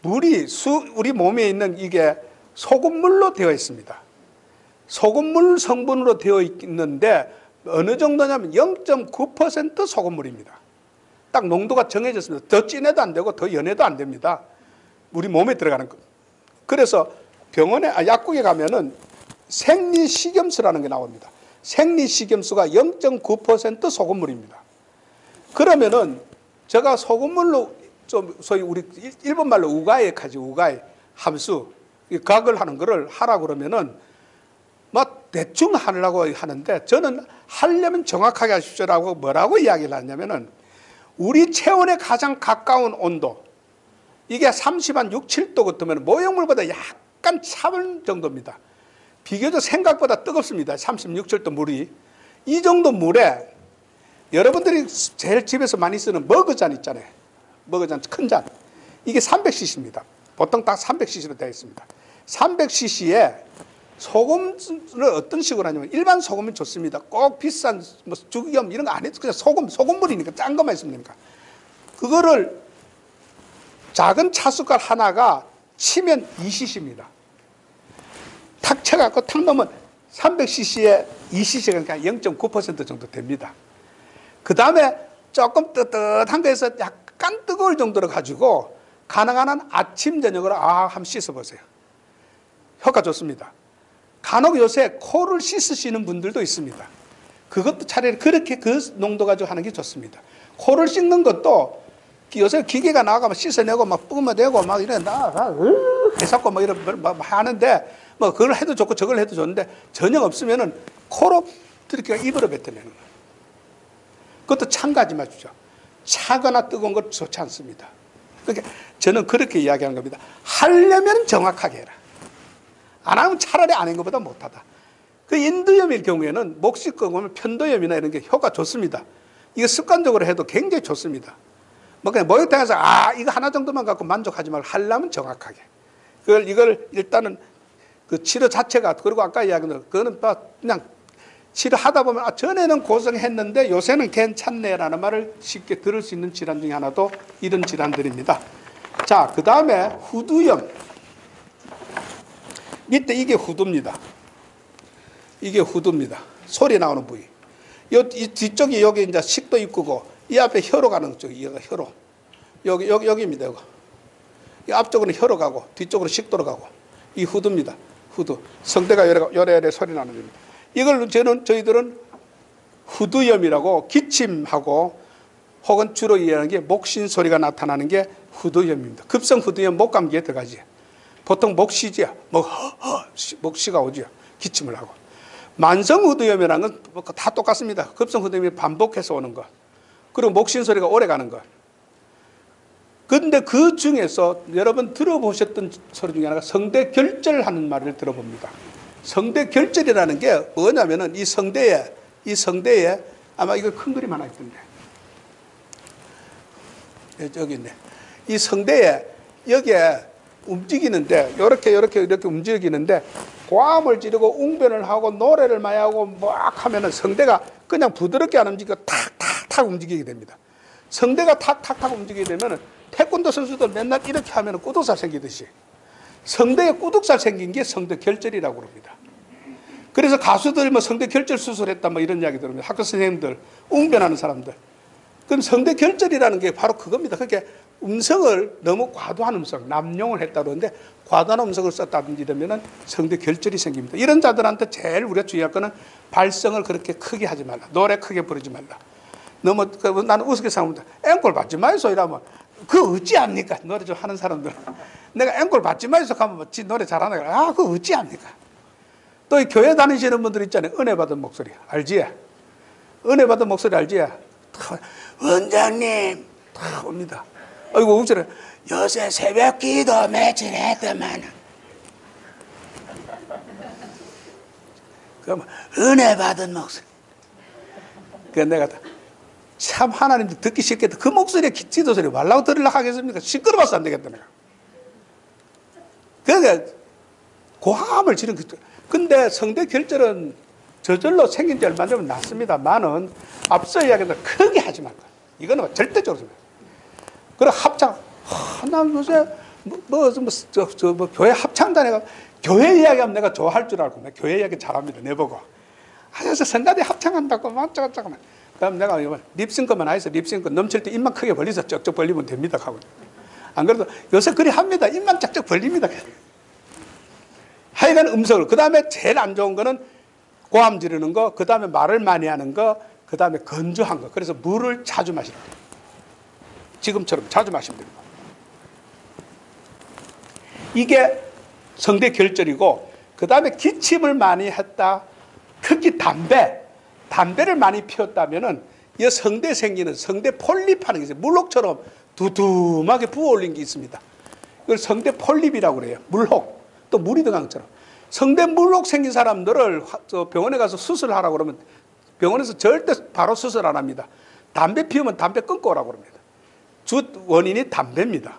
우리 몸에 있는 이게 소금물로 되어 있습니다. 소금물 성분으로 되어 있는데 어느 정도냐면 0.9% 소금물입니다. 딱 농도가 정해졌습니다. 더 진해도 안 되고 더 연해도 안 됩니다. 우리 몸에 들어가는 거. 그래서 병원에 약국에 가면은 생리식염수라는 게 나옵니다. 생리식염수가 0.9% 소금물입니다. 그러면은 제가 소금물로 좀 소위 우리 일본 말로 우가에 하지 우가에 함수 각을 하는 거를 하라 그러면은 막 대충 하려고 하는데 저는 하려면 정확하게 하십시오라고 뭐라고 이야기를 하냐면은 우리 체온에 가장 가까운 온도 이게 30한 6, 7도 같으면 모형물보다 약간 차분 정도입니다. 비교적 생각보다 뜨겁습니다. 36, 7도 물이. 이 정도 물에 여러분들이 제일 집에서 많이 쓰는 머그잔 있잖아요. 머그잔 큰 잔. 이게 300cc입니다. 보통 다 300cc로 되어 있습니다. 300cc에 소금을 어떤 식으로 하냐면 일반 소금이 좋습니다. 꼭 비싼 뭐 죽염 이런 거 안 해도 그냥 소금물이니까 짠 것만 있으면 되니까. 그거를 작은 차숟갈 하나가 치면 2cc입니다. 탁 쳐갖고 탁 넣으면 300cc에 2cc 그러니까 0.9% 정도 됩니다. 그 다음에 조금 뜨뜻한 거에서 약간 뜨거울 정도로 가지고 가능한 한 아침 저녁으로 한번 씻어보세요. 효과 좋습니다. 간혹 요새 코를 씻으시는 분들도 있습니다. 그것도 차라리 그렇게 그 농도 가지고 하는 게 좋습니다. 코를 씻는 것도 요새 기계가 나가면 씻어내고 막 뿜어내고 막 이래 해석고 막 이런 막 하는데 뭐 그걸 해도 좋고 저걸 해도 좋은데 전혀 없으면은 코로 이렇게 입으로 뱉어내는 거예요. 그것도 찬가지 마시죠. 차거나 뜨거운 것 좋지 않습니다. 그러니까 저는 그렇게 이야기하는 겁니다. 하려면 정확하게 해라. 안 하면 차라리 안 한 것보다 못하다. 그 인두염일 경우에는 목 씻고 보면 편도염이나 이런 게 효과 좋습니다. 이거 습관적으로 해도 굉장히 좋습니다. 뭐 그냥 목욕탕에서 이거 하나 정도만 갖고 만족하지 말고 하려면 정확하게. 이걸 일단은 그 치료 자체가 그리고 아까 이야기한 대로 그거는 그냥 치료하다 보면 전에는 고생했는데 요새는 괜찮네라는 말을 쉽게 들을 수 있는 질환 중에 하나도 이런 질환들입니다. 자, 그 다음에 후두염. 밑에 이게 후두입니다. 이게 후두입니다. 소리 나오는 부위. 이 뒤쪽이 여기 이제 식도 입구고 이 앞에 혀로 가는 쪽이 여기가 혀로. 여기입니다. 이거. 이 앞쪽으로는 혀로 가고 뒤쪽으로 식도로 가고 이 후두입니다. 후두. 성대가 요래요래 소리 나는 겁니다. 이걸 저희들은 후두염이라고 기침하고 혹은 주로 이해하는 게 목신 소리가 나타나는 게 후두염입니다. 급성 후두염 목감기에 들어가지. 보통 목시지야. 목시가 오지요. 기침을 하고. 만성 후두염이라는 건 다 똑같습니다. 급성 후두염이 반복해서 오는 것. 그리고 목신 소리가 오래 가는 것. 그런데 그 중에서 여러분 들어보셨던 소리 중에 하나가 성대 결절하는 말을 들어봅니다. 성대 결절이라는 게 뭐냐면은 이 성대에 아마 이거 큰 그림 하나 있던데. 여기 있네. 이 성대에 여기에 움직이는데 이렇게 움직이는데 고함을 지르고 웅변을 하고 노래를 많이 하고 막 하면은 성대가 그냥 부드럽게 안 움직이고 탁탁탁 움직이게 됩니다. 성대가 탁탁탁 움직이게 되면은 태권도 선수들 맨날 이렇게 하면은 꾸덕살 생기듯이 성대에 꾸덕살 생긴 게 성대 결절이라고 그럽니다. 그래서 가수들 뭐 성대 결절 수술했다 뭐 이런 이야기 들으면 학교 선생님들 웅변하는 사람들 그럼 성대 결절이라는 게 바로 그겁니다. 그러니까 음성을 너무 과도한 음성, 남용을 했다 그러는데 과도한 음성을 썼다든지 이러면은 성대 결절이 생깁니다. 이런 자들한테 제일 우리가 주의할 거는 발성을 그렇게 크게 하지 말라. 노래 크게 부르지 말라. 너무 나는 우습게 생각합니다. 앵콜 받지 마이소 이러면 그 어찌 압니까? 노래 좀 하는 사람들. 내가 앵콜 받지 마이소 하면 지 노래 잘하는 그 어찌 압니까? 또 이 교회 다니시는 분들 있잖아요. 은혜 받은 목소리 알지? 은혜 받은 목소리 알지? 원장님 다 옵니다. 아이고 우cer에 요새 새벽 기도 며칠 했더만 그러면 은혜 받은 목소리. 그래서 내가 참 하나님 듣기 싫겠다. 그 목소리에 기도 소리 말라고 들으려고 하겠습니까? 시끄러워서 안 되겠다 내가. 그러니까 고함을 지른 그. 근데 성대 결절은 저절로 생긴 지 얼마 안 되면 낫습니다만은 앞서 이야기했던 크게 하지 말고 이거는 절대적으로. 그래 합창. 나 요새 교회 합창단에 교회 이야기하면 내가 좋아할 줄 알고 내가 교회 이야기 잘합니다. 내보고. 그래서 성가대 합창한다고 막 저거. 그럼 내가 립싱크만 해서 립싱크 넘칠 때 입만 크게 벌리서 쩍쩍 벌리면 됩니다. 하고. 안 그래도 요새 그리 합니다. 입만 쩍쩍 벌립니다. 하여간 음성을. 그 다음에 제일 안 좋은 거는 고함 지르는 거, 그 다음에 말을 많이 하는 거, 그 다음에 건조한 거. 그래서 물을 자주 마시라. 지금처럼 자주 마시면 됩니다. 이게 성대 결절이고, 그 다음에 기침을 많이 했다. 특히 담배를 많이 피웠다면은 이 성대에 생기는 성대 폴립 하는 게 있어요. 물혹처럼 두툼하게 부어 올린 게 있습니다. 이걸 성대 폴립이라고 그래요. 물혹. 또 물이 들어간 것처럼. 성대 물혹 생긴 사람들을 병원에 가서 수술하라고 그러면 병원에서 절대 바로 수술 안 합니다. 담배 피우면 담배 끊고 오라고 그럽니다. 주 원인이 담배입니다.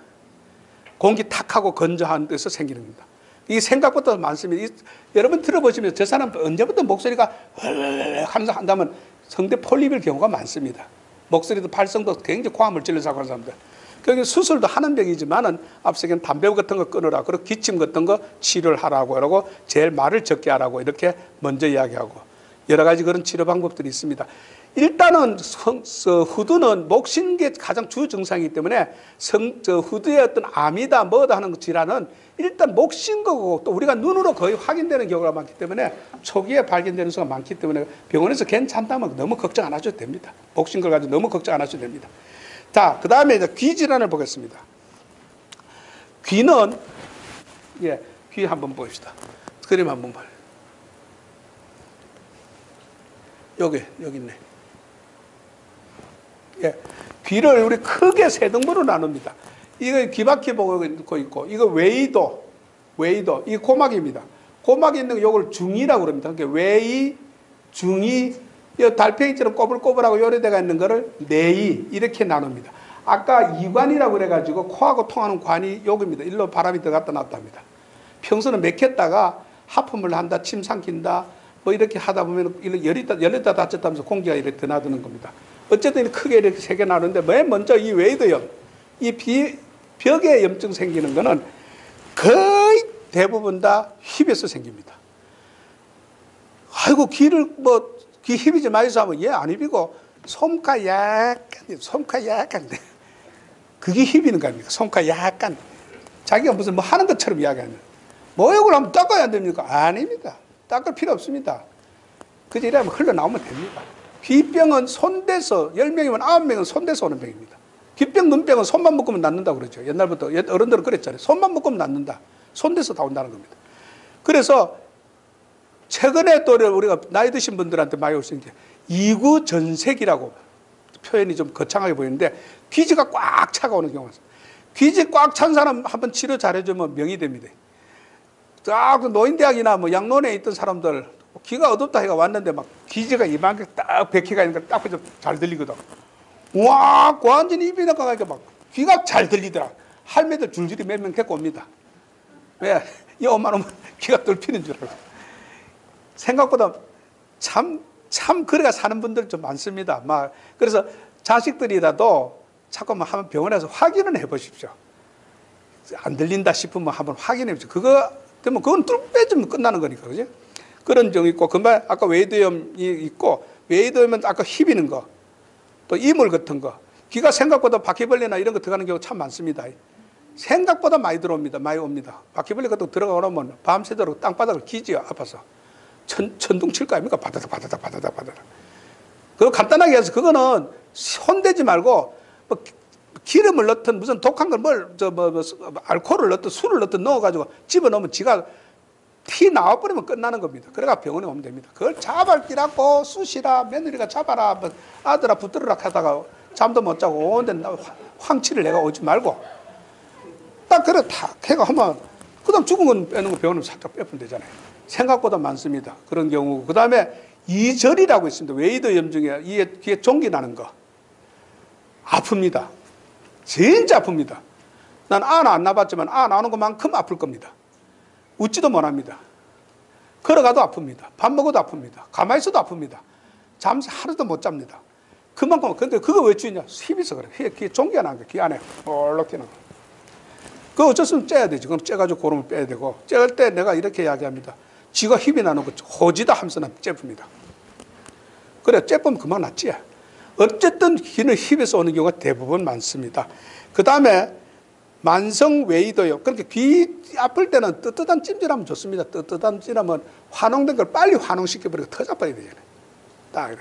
공기 탁하고 건조한 데서 생기는 겁니다. 이게 생각보다 많습니다. 여러분 들어보시면 저 사람 언제부터 목소리가 하면서 한다면 성대 폴립일 경우가 많습니다. 목소리도 발성도 굉장히 고함을 질러서 하는 사람들. 그러니까 수술도 하는 병이지만은 앞서는 담배 같은 거 끊으라, 그리고 기침 같은 거 치료를 하라고 그러고 제일 말을 적게 하라고 이렇게 먼저 이야기하고 여러 가지 그런 치료 방법들이 있습니다. 일단은 후두는 목신계 가장 주 증상이기 때문에 후두의 어떤 암이다 뭐다 하는 질환은 일단 목신 거고 또 우리가 눈으로 거의 확인되는 경우가 많기 때문에 초기에 발견되는 수가 많기 때문에 병원에서 괜찮다면 너무 걱정 안 하셔도 됩니다. 목신 걸 가지고 너무 걱정 안 하셔도 됩니다. 자, 그 다음에 이제 귀 질환을 보겠습니다. 귀는 귀 한번 보십시다. 그림 한번 봐요. 여기 있네. 귀를 우리 크게 세 등분으로 나눕니다. 이거 귀바퀴 보고 있고, 이거 웨이도, 이게 고막입니다. 고막에 있는 요걸 중이라고 그럽니다. 그러니까 웨이, 중이, 달팽이처럼 꼬불꼬불하고 요래대가 있는 거를 내이, 이렇게 나눕니다. 아까 이관이라고 그래가지고 코하고 통하는 관이 여기입니다. 일로 바람이 들어갔다 나왔다 합니다. 평소는 맥혔다가 하품을 한다, 침 삼킨다, 뭐 이렇게 하다 보면 열렸다 닫혔다 하면서 공기가 이렇게 드나드는 겁니다. 어쨌든 크게 이렇게 세 개 나누는데 맨 먼저 이 웨이드염, 이 벽에 염증 생기는 거는 거의 대부분 다 힙에서 생깁니다. 아이고 귀를 귀 힙이지 마이소 하면 안 힙이고 솜가 약간 그게 힙이는 거 아닙니까? 솜가 약간 자기가 무슨 뭐 하는 것처럼 이야기하는 모욕을 하면 닦아야 안 됩니까? 아닙니다. 닦을 필요 없습니다. 그저 이러면 흘러나오면 됩니다. 귀병은 손대서 10명이면 9명은 손대서 오는 병입니다. 귀병, 눈병은 손만 묶으면 낫는다고 그러죠. 옛날부터 어른들은 그랬잖아요. 손만 묶으면 낫는다. 손대서 다 온다는 겁니다. 그래서 최근에 또 우리가 나이 드신 분들한테 많이 올 수 있는 게 이구전색이라고 표현이 좀 거창하게 보이는데 귀지가 꽉 차가 오는 경우가 있어요. 귀지 꽉 찬 사람 한번 치료 잘해주면 명이 됩니다. 딱 노인대학이나 뭐 양론에 있던 사람들 귀가 어둡다 해가 왔는데 막 귀지가 이만큼 딱 백희가 있는 거 딱 잘 들리거든. 와, 완전히 입이 나가니까 막 귀가 잘 들리더라. 할매들 줄줄이 몇 명 데리고 옵니다. 왜? 이 엄마 놈은 귀가 뚫히는 줄 알고. 생각보다 참 그래가 사는 분들 좀 많습니다. 막 그래서 자식들이라도 자꾸만 한번 병원에서 확인을 해보십시오. 안 들린다 싶으면 한번 확인해 보십시오. 그거 되면 그건 뚫 빼주면 끝나는 거니까, 그죠? 그런 병이 있고, 금방 아까 웨이드염이 있고, 웨이드염은 아까 힙이는 거, 또 이물 같은 거, 귀가 생각보다 바퀴벌레나 이런 거 들어가는 경우 참 많습니다. 생각보다 많이 들어옵니다. 많이 옵니다. 바퀴벌레 같은 거 들어가면 밤새도록 땅바닥을 기지요, 아파서. 천둥 칠 거 아닙니까? 바다닥. 그거 간단하게 해서 그거는 손대지 말고, 뭐 기름을 넣든 무슨 독한 걸 알코올을 넣든 술을 넣든 넣어가지고 집어넣으면 지가 티 나와버리면 끝나는 겁니다. 그래가 병원에 오면 됩니다. 그걸 잡을기라고 쑤시라 며느리가 잡아라 뭐 아들아 붙들으라 하다가 잠도 못 자고 오는데 황치를 내가 오지 말고 딱 그래 다 걔가 하면 그 다음 죽은 건 빼는 거 병원에 살짝 빼면 되잖아요. 생각보다 많습니다. 그런 경우. 그 다음에 이절이라고 있습니다. 웨이드 염 중에 귀에 종기 나는 거 아픕니다. 진짜 아픕니다. 난 안 나봤지만 나오는 것만큼 아플 겁니다. 웃지도 못합니다. 걸어가도 아픕니다. 밥 먹어도 아픕니다. 가만히 있어도 아픕니다. 잠 하루도 못 잡니다. 그만큼. 근데 그거 왜 주냐? 힙이서 그래. 귀에 종기가 나는 거야. 귀 안에 올록 튀는 거. 그거 어쩔 수 없으면 째야 되지. 그럼 째가지고 고름을 빼야 되고. 째갈 때 내가 이렇게 이야기합니다. 쥐가 힙이 나는 거 호지다 하면서 난 째쁩니다. 그래 째보면 그만 낫지. 어쨌든 귀는 힙에서 오는 경우가 대부분 많습니다. 그 다음에 만성 웨이도요. 그렇게 귀 아플 때는 뜨뜻한 찜질하면 좋습니다. 뜨뜻한 찜질하면 화농된 걸 빨리 화농시켜버리고 터져버려야 되잖아요. 딱 그래.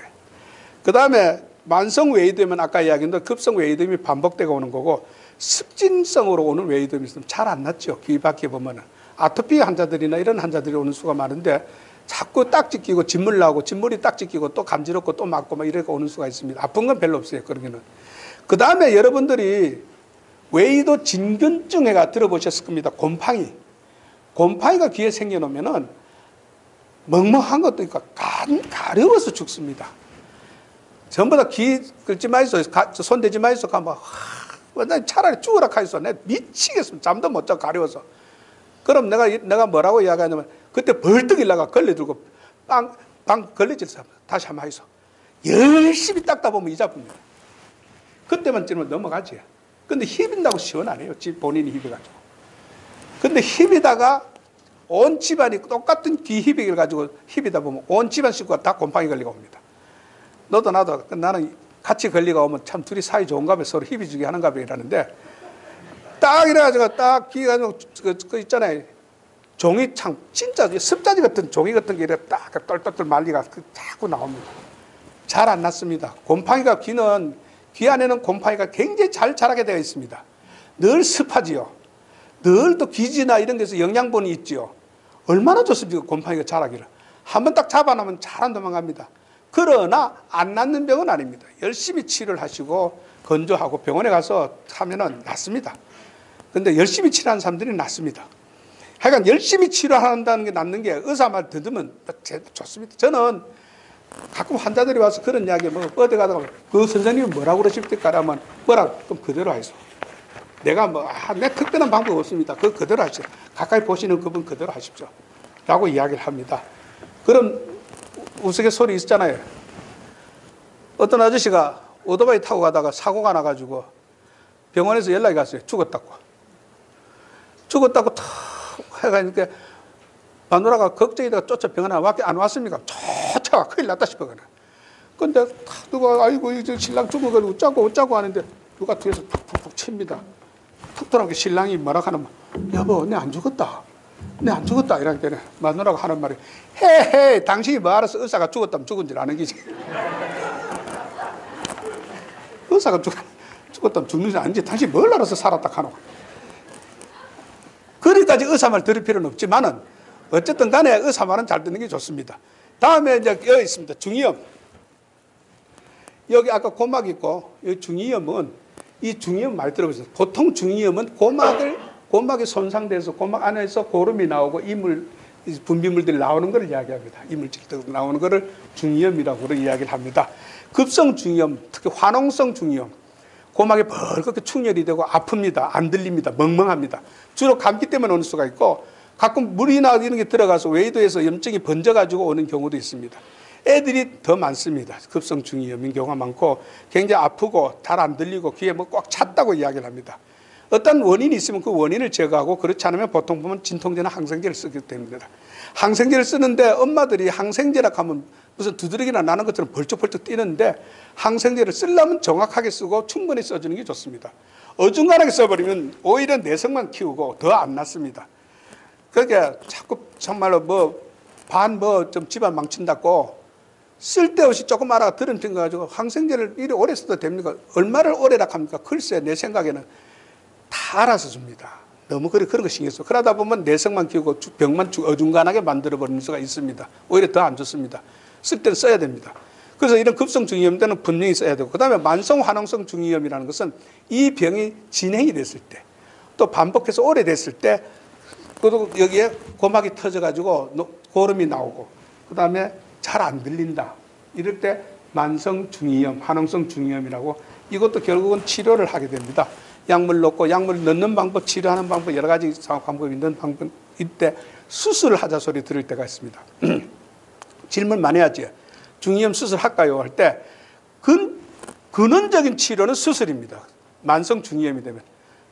그 다음에 만성 웨이도면 아까 이야기했던 급성 웨이도염이 반복되고 오는 거고 습진성으로 오는 웨이도염이 있으면 잘 안 낫죠. 귀 밖에 보면은. 아토피 환자들이나 이런 환자들이 오는 수가 많은데 자꾸 딱지 끼고 진물 나오고 진물이 딱지 끼고 또 간지럽고 또 맞고 막 이렇게 오는 수가 있습니다. 아픈 건 별로 없어요. 그러기는. 그 다음에 여러분들이 웨이도 진균증에가 들어보셨을 겁니다. 곰팡이가 귀에 생겨놓으면은 멍멍한 것도 있고 가려워서 죽습니다. 전부 다 귀 긁지 마이소, 손 대지 마이소 가면 차라리 죽으라 하이소. 내가 미치겠습니다. 잠도 못 자고 가려워서. 그럼 내가 뭐라고 이야기하냐면 그때 벌떡 일어나가 걸레들고 빵 걸레질 다시 한번 해서 열심히 닦다 보면 이 잡힙니다. 그때만 찌르면 넘어가지. 근데 힙인다고 시원하네요. 본인이 힙해가지고. 근데 힙이다가 온 집안이 똑같은 귀 힙을 가지고 힙이다 보면 온 집안 식구가 다 곰팡이 걸리가 옵니다. 너도 나도 나는 같이 걸리가 오면 참 둘이 사이 좋은가 봐. 서로 힙이 주게 하는가 봐 이러는데 딱 이래가지고 딱 귀 가지고 그 있잖아요. 종이 참 진짜 습자지 같은 종이 같은 게 이래 딱 똘똘똘 말리가 자꾸 나옵니다. 잘 안 났습니다. 곰팡이가 귀 안에는 곰팡이가 굉장히 잘 자라게 되어 있습니다. 늘 습하지요. 늘 또 귀지나 이런 데서 영양분이 있지요. 얼마나 좋습니까? 곰팡이가 자라기를. 한번 딱 잡아놓으면 잘 안 도망갑니다. 그러나 안 낫는 병은 아닙니다. 열심히 치료를 하시고 건조하고 병원에 가서 하면은 낫습니다. 근데 열심히 치료하는 사람들이 낫습니다. 하여간 열심히 치료한다는 게 낫는 게 의사 말 듣으면 좋습니다. 저는 가끔 환자들이 와서 그런 이야기 어디 가다가 그 선생님이 뭐라고 그러십니까? 하면 뭐라고 그럼 그대로 하시오. 내가 내 특별한 방법 없습니다. 그대로 하시오. 가까이 보시는 그분 그대로 하십시오. 라고 이야기를 합니다. 그럼 우스갯소리 있었잖아요. 어떤 아저씨가 오토바이 타고 가다가 사고가 나가지고 병원에서 연락이 갔어요. 죽었다고 탁 해가니까 마누라가 걱정이다가 쫓아 병원에 밖에 안 왔습니까? 쫓아와 큰일 났다 싶어가네. 근데 누가 아이고 이제 신랑 죽어가지고 어쩌고 하는데 누가 뒤에서 푹푹푹 칩니다. 툭 돌아오니까 신랑이 뭐라 하냐면 여보 내 안 죽었다. 이러니까 마누라가 하는 말이 헤헤 당신이 뭐 알아서 의사가 죽었다면 죽은 줄 아는 기지. 의사가 죽었다면 죽는 줄 아는지 당신이 뭘 알아서 살았다 하노. 그러니까지 의사 말 들을 필요는 없지만은 어쨌든 간에 의사 말은 잘 듣는 게 좋습니다. 다음에 이제 여기 있습니다. 중이염. 여기 아까 고막 있고 여기 중이염은 이 중이염 많이 들어보세요. 보통 중이염은 고막이 손상돼서 고막 안에서 고름이 나오고 분비물들이 나오는 것을 이야기합니다. 이물질들 나오는 것을 중이염이라고 이야기를 합니다. 급성 중이염, 특히 화농성 중이염. 고막에 벌겋게 충혈이 되고 아픕니다. 안 들립니다. 멍멍합니다. 주로 감기 때문에 오는 수가 있고 가끔 물이나 이런 게 들어가서 외도에서 염증이 번져가지고 오는 경우도 있습니다. 애들이 더 많습니다. 급성 중이염인 경우가 많고 굉장히 아프고 잘 안 들리고 귀에 꽉 찼다고 이야기를 합니다. 어떤 원인이 있으면 그 원인을 제거하고 그렇지 않으면 보통 보면 진통제나 항생제를 쓰게 됩니다. 항생제를 쓰는데 엄마들이 항생제라 하면 무슨 두드러기나 나는 것처럼 벌쩍벌쩍 뛰는데 항생제를 쓰려면 정확하게 쓰고 충분히 써주는 게 좋습니다. 어중간하게 써버리면 오히려 내성만 키우고 더 안 낫습니다. 그러니까 자꾸 정말로 좀 집안 망친다고 쓸데없이 조금 알아가 들은 핑 가지고 항생제를 이리 오래 써도 됩니까? 얼마를 오래라 합니까? 글쎄 내 생각에는 다 알아서 줍니다. 너무 그런 거 신경 써. 그러다 보면 내성만 키우고 병만 어중간하게 만들어버리는 수가 있습니다. 오히려 더 안 좋습니다. 쓸 때는 써야 됩니다. 그래서 이런 급성 중이염 때는 분명히 써야 되고, 그 다음에 만성 화농성 중이염이라는 것은 이 병이 진행이 됐을 때, 또 반복해서 오래됐을 때, 또 여기에 고막이 터져가지고 고름이 나오고, 그 다음에 잘 안 들린다. 이럴 때 만성 중이염, 화농성 중이염이라고, 이것도 결국은 치료를 하게 됩니다. 약물 넣고, 약물 넣는 방법, 치료하는 방법, 여러 가지 방법이 있는 방법, 이때 수술을 하자 소리 들을 때가 있습니다. 질문 많이 하지. 중이염 수술할까요? 할 때 근원적인 치료는 수술입니다. 만성 중이염이 되면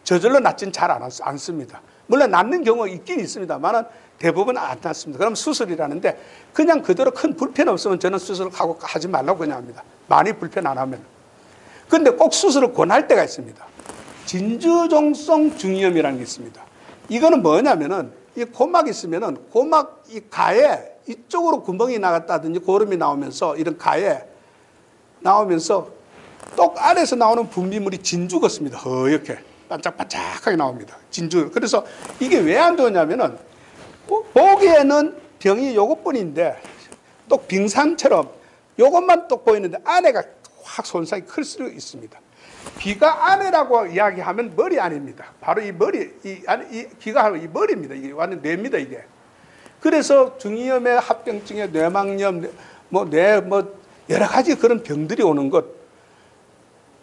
저절로 낫진 잘 안 씁니다. 물론 낫는 경우가 있긴 있습니다만 대부분 안 낫습니다. 그럼 수술이라는데 그냥 그대로 큰 불편 없으면 저는 수술하고 하지 말라고 그냥 합니다. 많이 불편 안 하면. 그런데 꼭 수술을 권할 때가 있습니다. 진주종성 중이염이라는 게 있습니다. 이거는 뭐냐면은 이 고막이 있으면은 고막 이 가에 이쪽으로 구멍이 나갔다든지 고름이 나오면서 이런 가에 나오면서 똑 안에서 나오는 분비물이 진주 같습니다. 허옇게 반짝반짝하게 나옵니다. 진주. 그래서 이게 왜 안 좋냐면은 보기에는 병이 요것뿐인데 또 빙산처럼 요것만 똑 보이는데 안에가 확 손상이 클 수 있습니다. 귀가 안에라고 이야기하면 머리 안입니다. 바로 이 머리, 이 귀가 이 머리입니다. 이게 완전 뇌입니다, 이게. 그래서 중이염의 합병증에 뇌망염, 여러 가지 그런 병들이 오는 것,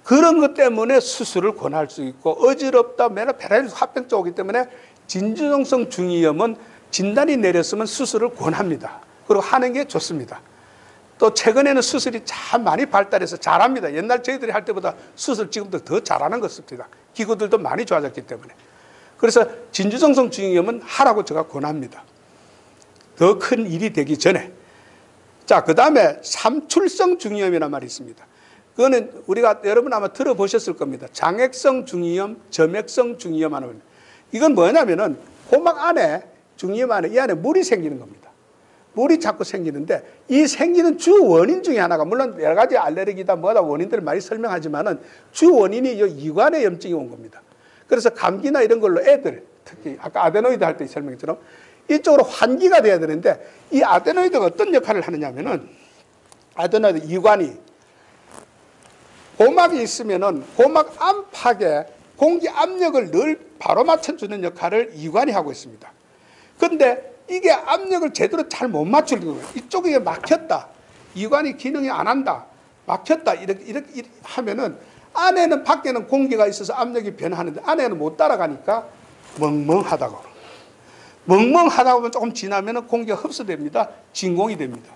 그런 것 때문에 수술을 권할 수 있고, 어지럽다, 맨날 배라이스 합병증 오기 때문에 진주성성 중이염은 진단이 내렸으면 수술을 권합니다. 그리고 하는 게 좋습니다. 또 최근에는 수술이 참 많이 발달해서 잘합니다. 옛날 저희들이 할 때보다 수술 지금도 더 잘하는 것 같습니다. 기구들도 많이 좋아졌기 때문에. 그래서 진주성성 중이염은 하라고 제가 권합니다. 더 큰 일이 되기 전에. 자, 그 다음에 삼출성 중이염이라는 말이 있습니다. 그거는 우리가 여러분 아마 들어보셨을 겁니다. 장액성 중이염, 점액성 중이염 하는 겁니다. 이건 뭐냐면은 고막 안에, 중이염 안에, 이 안에 물이 생기는 겁니다. 물이 자꾸 생기는데 이 생기는 주 원인 중에 하나가, 물론 여러 가지 알레르기다 뭐다 원인들을 많이 설명하지만은 주 원인이 이 이관의 염증이 온 겁니다. 그래서 감기나 이런 걸로 애들, 특히 아까 아데노이드 할 때 설명처럼 이쪽으로 환기가 돼야 되는데 이 아데노이드가 어떤 역할을 하느냐면은 아데노이드 이관이 고막이 있으면은 고막 안팎에 공기 압력을 늘 바로 맞춰주는 역할을 이관이 하고 있습니다. 그런데 이게 압력을 제대로 잘 못 맞추는 거예요. 이쪽에 막혔다. 이관이 기능이 안 한다. 막혔다. 이렇게 하면은 안에는 밖에는 공기가 있어서 압력이 변하는데 안에는 못 따라가니까 멍멍하다고. 멍멍하다 보면 조금 지나면은 공기가 흡수됩니다. 진공이 됩니다.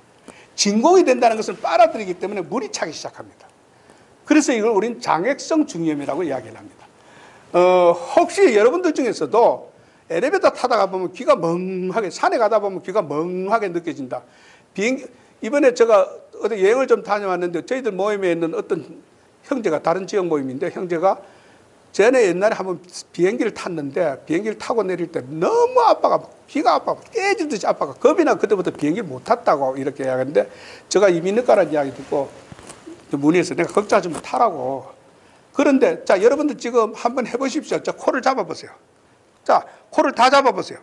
진공이 된다는 것을 빨아들이기 때문에 물이 차기 시작합니다. 그래서 이걸 우리는 장액성 중이염이라고 이야기를 합니다. 혹시 여러분들 중에서도 엘리베이터 타다가 보면 귀가 멍하게, 산에 가다 보면 귀가 멍하게 느껴진다. 이번에 제가 어디 여행을 좀 다녀왔는데 저희들 모임에 있는 어떤 형제가, 다른 지역 모임인데 형제가 전에 옛날에 한번 비행기를 탔는데 비행기를 타고 내릴 때 너무 아빠가 귀가 아파가 깨지듯이 아빠가 겁이 나 그때부터 비행기를 못 탔다고 이렇게 이야기하는데 제가 이미 늦가라는 이야기 듣고 문의해서 내가 걱정하지 마 타라고. 그런데 자 여러분들 지금 한번 해보십시오. 자 코를 잡아보세요. 자 코를 다 잡아보세요.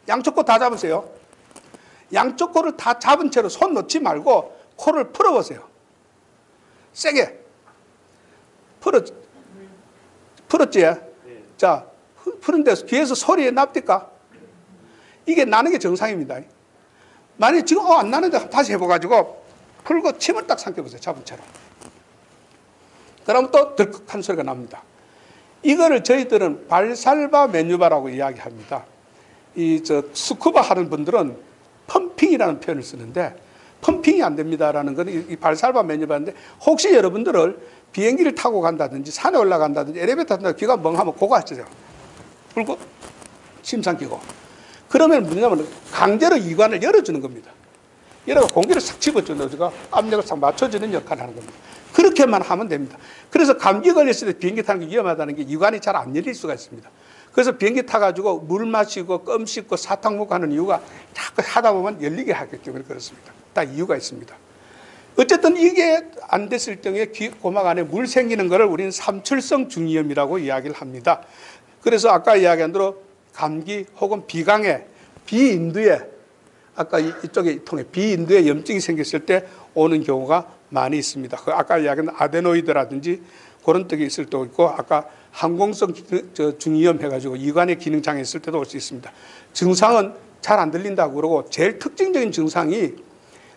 양쪽 코 다 잡으세요. 양쪽 코를 다 잡은 채로 손 놓지 말고 코를 풀어보세요. 세게 풀었지? 네. 자, 푸는데 귀에서 소리에 납니까? 이게 나는 게 정상입니다. 만약에 지금 안 나는데 다시 해봐가지고 풀고 침을 딱 삼켜보세요. 잡은 채로. 그러면 또 덜컥한 소리가 납니다. 이거를 저희들은 발살바 메뉴바라고 이야기합니다. 스쿠버 하는 분들은 펌핑이라는 표현을 쓰는데 펌핑이 안 됩니다라는 건 이 발살바 메뉴바인데 혹시 여러분들을 비행기를 타고 간다든지 산에 올라간다든지 엘리베이터 탄다든지 귀가 멍하면 그거 하시죠. 불고 침 삼키고. 그러면 뭐냐면 강제로 이관을 열어주는 겁니다. 열어서 공기를 싹 집어주는 거가 압력을 싹 맞춰주는 역할을 하는 겁니다. 그렇게만 하면 됩니다. 그래서 감기 걸렸을 때 비행기 타는 게 위험하다는 게 이관이 잘 안 열릴 수가 있습니다. 그래서 비행기 타가지고 물 마시고 껌 씹고 사탕 먹고 하는 이유가 자꾸 하다 보면 열리게 하기 때문에 그렇습니다. 다 이유가 있습니다. 어쨌든 이게 안 됐을 경우에 귀 고막 안에 물 생기는 것을 우리는 삼출성 중이염이라고 이야기를 합니다. 그래서 아까 이야기한 대로 감기 혹은 비강에 비인두에 아까 이쪽에 통해 비인두에 염증이 생겼을 때 오는 경우가 많이 있습니다. 아까 이야기한 아데노이드라든지 그런 쪽에 있을 때도 있고 아까 항공성 중이염 해가지고 이관의 기능 장애 있을 때도 올 수 있습니다. 증상은 잘 안 들린다고 그러고 제일 특징적인 증상이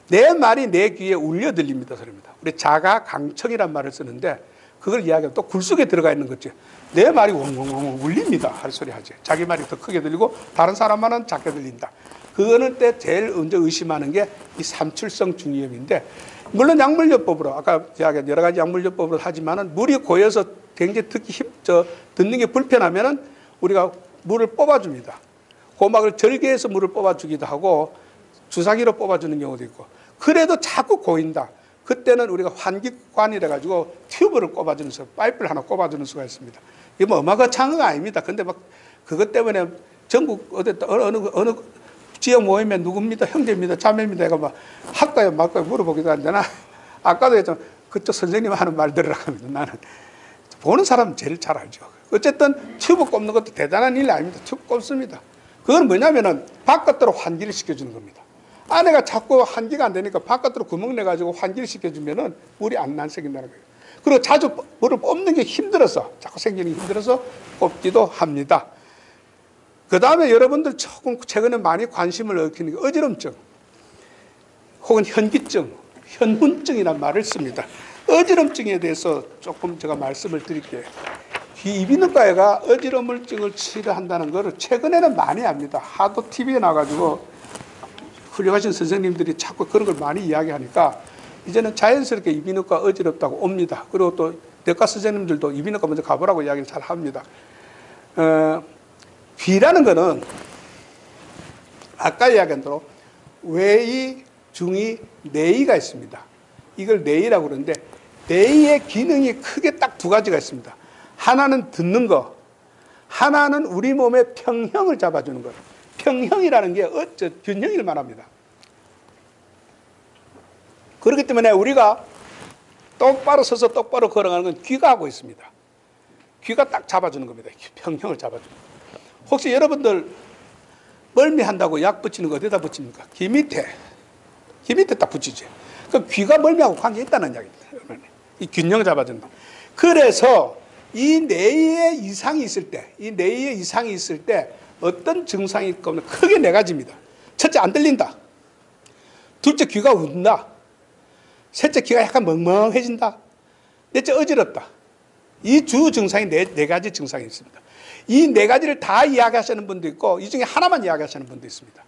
내 말이 내 귀에 울려 들립니다. 소리입니다. 우리 자가강청이란 말을 쓰는데 그걸 이야기하면 또 굴속에 들어가 있는 거죠. 내 말이 웅웅웅 울립니다. 할 소리 하지. 자기 말이 더 크게 들리고 다른 사람 말은 작게 들린다. 그거는 때 제일 먼저 의심하는 게 이 삼출성 중이염인데 물론 약물요법으로 아까 이야기한 여러 가지 약물요법으로 하지만은 물이 고여서 굉장히 특히 듣는 게 불편하면은 우리가 물을 뽑아줍니다. 고막을 절개해서 물을 뽑아주기도 하고 주사기로 뽑아주는 경우도 있고 그래도 자꾸 고인다. 그때는 우리가 환기관이라 가지고 튜브를 꼽아주는 수, 파이프를 하나 꼽아주는 수가 있습니다. 이게 뭐 어마어마한 거 아닙니다. 근데 막 그것 때문에 전국 어느 지역 모임에 누굽니다, 형제입니다, 자매입니다. 내가 막 할까요, 말까요 물어보기도 하는데 아까도 했지만 그쪽 선생님 하는 말 들으라고 합니다. 나는 보는 사람은 제일 잘 알죠. 어쨌든 튜브 꼽는 것도 대단한 일 아닙니다. 튜브 꼽습니다. 그건 뭐냐면은 바깥으로 환기를 시켜주는 겁니다. 안에가 자꾸 환기가 안 되니까 바깥으로 구멍 내가지고 환기를 시켜주면은 물이 안 생긴다는 거예요. 그리고 자주 물을 뽑는 게 힘들어서, 자꾸 생기는 게 힘들어서 뽑기도 합니다. 그 다음에 여러분들 조금 최근에 많이 관심을 얽히는 게 어지럼증 혹은 현기증, 현문증이라는 말을 씁니다. 어지럼증에 대해서 조금 제가 말씀을 드릴게요. 이비인후과가 어지러움증을 치료한다는 것을 최근에는 많이 합니다. 하도 TV에 나가지고 훌륭하신 선생님들이 자꾸 그런 걸 많이 이야기하니까 이제는 자연스럽게 이비인후과 어지럽다고 옵니다. 그리고 또 내과 선생님들도 이비인후과 먼저 가보라고 이야기를 잘 합니다. 귀라는 거는 아까 이야기한 대로 외이, 중이, 내이가 있습니다. 이걸 내이라고 그러는데 내이의 기능이 크게 딱 두 가지가 있습니다. 하나는 듣는 거, 하나는 우리 몸의 평형을 잡아주는 거. 평형이라는 게 균형을 말합니다. 그렇기 때문에 우리가 똑바로 서서 똑바로 걸어가는 건 귀가 하고 있습니다. 귀가 딱 잡아주는 겁니다. 평형을 잡아주는 거. 혹시 여러분들 멀미한다고 약 붙이는 거 어디다 붙입니까? 귀 밑에 딱 붙이죠. 그 귀가 멀미하고 관계 있다는 이야기입니다. 이 균형 잡아준다. 그래서 이 뇌에 이상이 있을 때 어떤 증상이 있거나 크게 네 가지입니다. 첫째, 안 들린다. 둘째, 귀가 운다. 셋째, 귀가 약간 멍멍해진다. 넷째, 어지럽다. 이 주 증상이 네 가지 증상이 있습니다. 이 네 가지를 다 이야기하시는 분도 있고 이 중에 하나만 이야기하시는 분도 있습니다.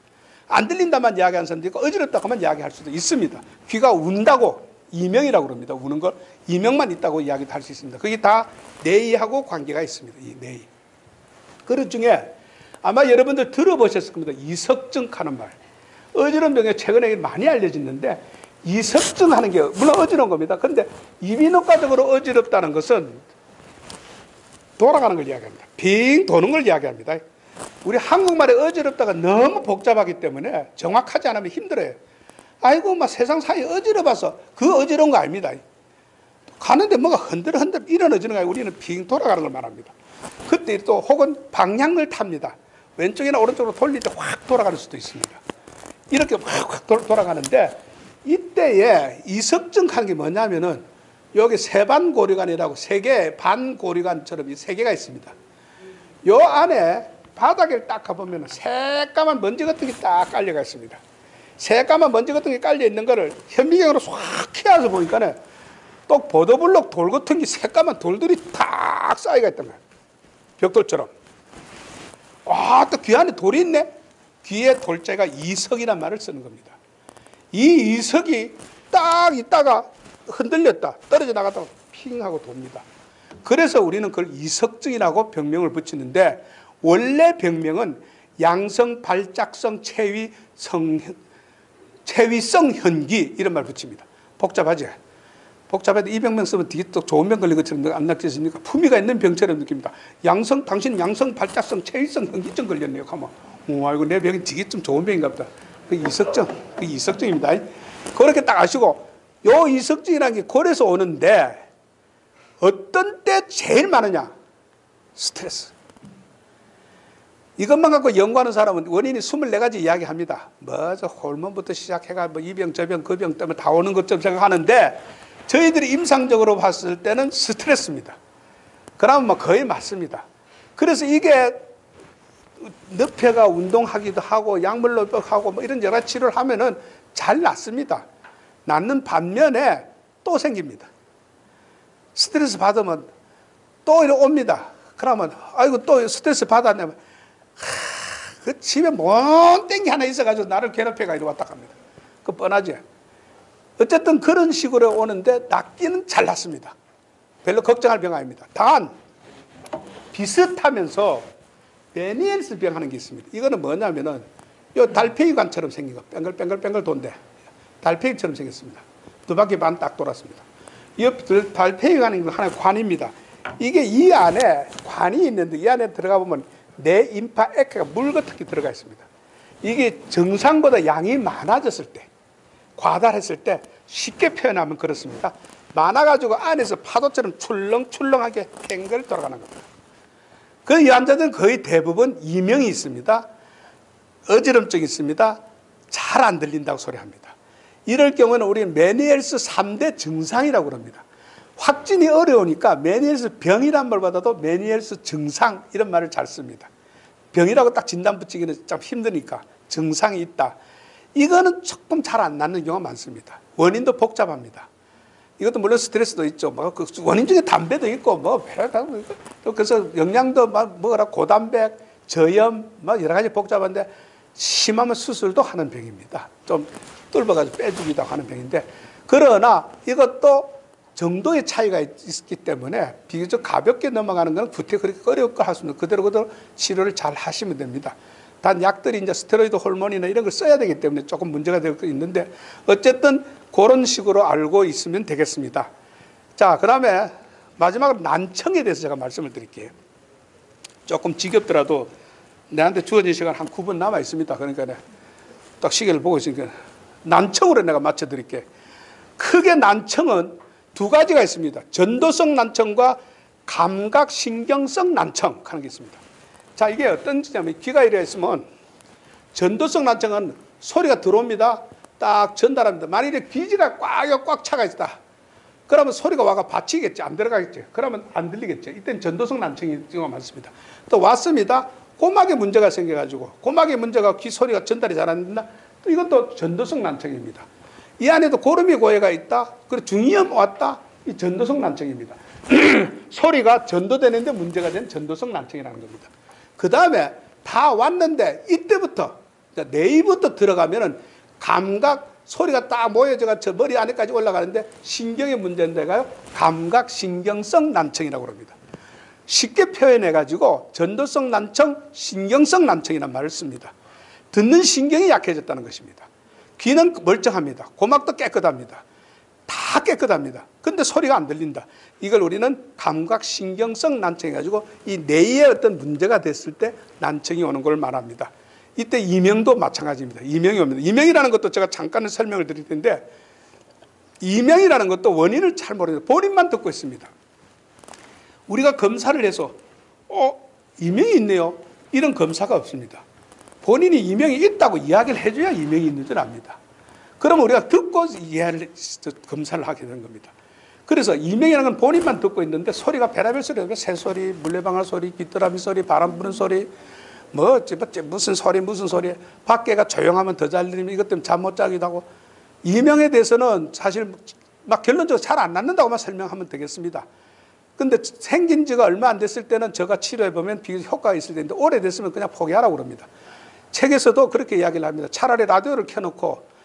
안 들린다만 이야기하는 사람도 있고 어지럽다고만 이야기할 수도 있습니다. 귀가 운다고 이명이라고 그럽니다. 우는 걸 이명만 있다고 이야기도 할 수 있습니다. 그게 다 뇌하고 관계가 있습니다. 이 뇌. 그런 중에 아마 여러분들 들어보셨을 겁니다. 이석증 하는 말. 어지러운 병에 최근에 많이 알려졌는데 이석증 하는 게 물론 어지러운 겁니다. 그런데 이비인후과적으로 어지럽다는 것은 돌아가는 걸 이야기합니다. 빙 도는 걸 이야기합니다. 우리 한국말에 어지럽다가 너무 복잡하기 때문에 정확하지 않으면 힘들어요. 아이고 막 세상 사이 어지러워서 그 어지러운 거 아닙니다. 가는데 뭐가 흔들흔들 이런 어지러운 거 아니고 우리는 빙 돌아가는 걸 말합니다. 그때 또 혹은 방향을 탑니다. 왼쪽이나 오른쪽으로 돌릴 때 확 돌아가는 수도 있습니다. 이렇게 확 돌아가는데 이때에 이석증 하는 게 뭐냐면은 여기 세반고리관이라고 세 개 반고리관처럼 이 세 개가 있습니다. 요 안에 바닥을 딱 가보면 새까만 먼지 같은 게 딱 깔려가 있습니다. 새까만 먼지 같은 게 깔려 있는 거를 현미경으로 확 켜서 보니까 또 보도블록 돌 같은 게 새까만 돌들이 탁 쌓여가 있단 말이에요. 벽돌처럼. 와, 또 귀 안에 돌이 있네? 귀에 돌자가 이석이란 말을 쓰는 겁니다. 이 이석이 딱 있다가 흔들렸다. 떨어져 나갔다가 핑 하고 돕니다. 그래서 우리는 그걸 이석증이라고 병명을 붙이는데 원래 병명은 양성 발작성 체위성 현기 이런 말 붙입니다. 복잡하죠? 복잡해도 이 병명 쓰면 되게 또 좋은 병 걸린 것처럼 안 느껴집니까? 품위가 있는 병처럼 느낍니다. 당신 양성 발작성 체위성 현기증 걸렸네요. 가만. 아이고 내 병이 되게 좀 좋은 병인가 보다. 그 이석증입니다. 그렇게 딱 아시고 요 이석증이라는 게 골에서 오는데 어떤 때 제일 많으냐? 스트레스. 이것만 갖고 연구하는 사람은 원인이 24가지 이야기합니다. 뭐저 호르몬부터 시작해가 뭐 이 병 저 병 그 병 때문에 다 오는 것처럼 생각하는데 저희들이 임상적으로 봤을 때는 스트레스입니다. 그러면 뭐 거의 맞습니다. 그래서 이게 늪에가 운동하기도 하고 약물로 하고 뭐 이런 여러 치료를 하면은 잘 낫습니다. 낫는 반면에 또 생깁니다. 스트레스 받으면 또 이렇게 옵니다. 그러면 아이고 또 스트레스 받았냐면 그 집에 뭔 땡기 하나 있어가지고 나를 괴롭혀가 이리 왔다 갑니다. 그 뻔하지. 어쨌든 그런 식으로 오는데 낫기는 잘 낫습니다. 별로 걱정할 병 아닙니다. 단 비슷하면서 메니엘스 병 하는 게 있습니다. 이거는 뭐냐면은 요 달팽이관처럼 생긴 거 뱅글뱅글 돈데 달팽이처럼 생겼습니다. 두 바퀴 반 딱 돌았습니다. 이 달팽이관인 건 하나의 관입니다. 이게 이 안에 관이 있는데 이 안에 들어가 보면 뇌임파 액체가 물 같은 게 들어가 있습니다. 이게 정상보다 양이 많아졌을 때 과다했을 때 쉽게 표현하면 그렇습니다. 많아가지고 안에서 파도처럼 출렁출렁하게 팽글 돌아가는 겁니다. 그 환자들은 거의 대부분 이명이 있습니다. 어지럼증이 있습니다. 잘 안 들린다고 소리합니다. 이럴 경우는 우리는 메니엘스 3대 증상이라고 합니다. 확진이 어려우니까 메니엘스 병이란 말 받아도 메니엘스 증상 이런 말을 잘 씁니다. 병이라고 딱 진단 붙이기는 좀 힘드니까 증상이 있다. 이거는 조금 잘 안 낫는 경우가 많습니다. 원인도 복잡합니다. 이것도 물론 스트레스도 있죠. 뭐 그 원인 중에 담배도 있고 뭐 그래서 영양도 막 뭐라 고단백, 저염 뭐 여러 가지 복잡한데 심하면 수술도 하는 병입니다. 좀 뚫어가지고 빼주기도 하는 병인데 그러나 이것도 정도의 차이가 있기 때문에 비교적 가볍게 넘어가는 건 구태 그렇게 어려울 거 할 수 없는 그대로 치료를 잘 하시면 됩니다. 단 약들이 이제 스테로이드 호르몬이나 이런 걸 써야 되기 때문에 조금 문제가 될 거 있는데 어쨌든 그런 식으로 알고 있으면 되겠습니다. 자, 그다음에 마지막으로 난청에 대해서 제가 말씀을 드릴게요. 조금 지겹더라도 내한테 주어진 시간 한 9분 남아 있습니다. 그러니까 딱 시계를 보고 있으니까 난청으로 내가 맞춰 드릴게요. 크게 난청은 두 가지가 있습니다. 전도성 난청과 감각신경성 난청 하는 게 있습니다. 자, 이게 어떤 지냐면 귀가 이래 있으면 전도성 난청은 소리가 들어옵니다. 딱 전달합니다. 만일에 귀지가 꽉 차가 있다. 그러면 소리가 와가 받치겠지. 안 들어가겠지. 그러면 안 들리겠죠. 이때는 전도성 난청이 경우가 많습니다. 또 왔습니다. 고막에 문제가 생겨가지고 고막에 문제가 귀 소리가 전달이 잘 안 된다. 또 이것도 전도성 난청입니다. 이 안에도 고름이 고해가 있다. 그리고 중이염 왔다. 이 전도성 난청입니다. 소리가 전도되는데 문제가 된 전도성 난청이라는 겁니다. 그 다음에 다 왔는데 이때부터 내일부터 들어가면은 감각 소리가 딱 모여져가 저 머리 안에까지 올라가는데 신경의 문제인데가요. 감각신경성 난청이라고 합니다. 쉽게 표현해가지고 전도성 난청, 신경성 난청이라는 말을 씁니다. 듣는 신경이 약해졌다는 것입니다. 귀는 멀쩡합니다. 고막도 깨끗합니다. 다 깨끗합니다. 근데 소리가 안 들린다. 이걸 우리는 감각신경성 난청이 가지고 이 뇌에 어떤 문제가 됐을 때 난청이 오는 걸 말합니다. 이때 이명도 마찬가지입니다. 이명이 옵니다. 이명이라는 것도 제가 잠깐 설명을 드릴 텐데 이명이라는 것도 원인을 잘 모르는데 본인만 듣고 있습니다. 우리가 검사를 해서 이명이 있네요. 이런 검사가 없습니다. 본인이 이명이 있다고 이야기를 해줘야 이명이 있는 줄 압니다. 그러면 우리가 듣고 이해를 검사를 하게 되는 겁니다. 그래서 이명이라는 건 본인만 듣고 있는데 소리가 별의별 소리, 새소리, 물레방아 소리, 귀뚜라미 소리, 바람 부는 소리, 무슨 소리, 밖에가 조용하면 더 잘 들리면 이것 때문에 잠 못 자기도 하고 이명에 대해서는 사실 막 결론적으로 잘 안 낫는다고만 설명하면 되겠습니다. 근데 생긴 지가 얼마 안 됐을 때는 제가 치료해보면 효과가 있을 텐데 오래됐으면 그냥 포기하라고 그럽니다. 책에서도 그렇게 이야기를 합니다. 차라리 라디오를 켜놓고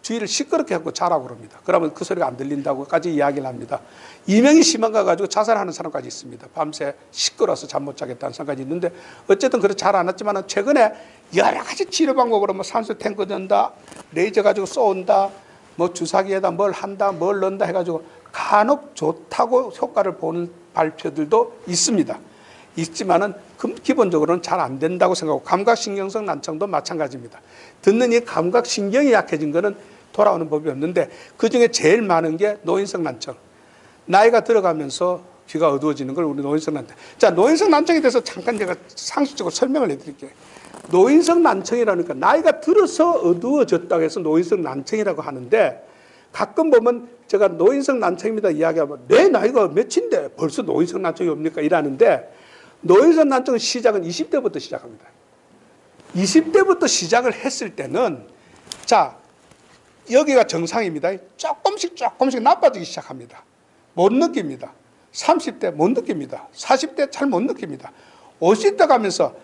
주위를 시끄럽게 하고 자라고 그럽니다. 그러면 그 소리가 안 들린다고까지 이야기를 합니다. 이명이 심한가 가지고 자살하는 사람까지 있습니다. 밤새 시끄러워서 잠 못 자겠다는 사람까지 있는데 어쨌든 그래 잘 안 왔지만 최근에 여러 가지 치료 방법으로 뭐 산소 탱크 든다, 레이저 가지고 쏘온다, 뭐 주사기에다 뭘 한다, 뭘 넣는다 해가지고 간혹 좋다고 효과를 보는 발표들도 있습니다. 있지만은 기본적으로는 잘 안 된다고 생각하고 감각신경성 난청도 마찬가지입니다. 듣는 이 감각신경이 약해진 거는 돌아오는 법이 없는데 그중에 제일 많은 게 노인성 난청. 나이가 들어가면서 귀가 어두워지는 걸 우리 노인성 난청. 자, 노인성 난청에 대해서 잠깐 제가 상식적으로 설명을 해드릴게요. 노인성 난청이라는 건 나이가 들어서 어두워졌다고 해서 노인성 난청이라고 하는데 가끔 보면 제가 노인성 난청입니다 이야기하면 내 나이가 몇인데 벌써 노인성 난청이 옵니까? 이라는데 노인성 난청의 시작은 20대부터 시작합니다. 20대부터 시작을 했을 때는 자 여기가 정상입니다. 조금씩 나빠지기 시작합니다. 못 느낍니다. 30대 못 느낍니다. 40대 잘 못 느낍니다. 50대 가면서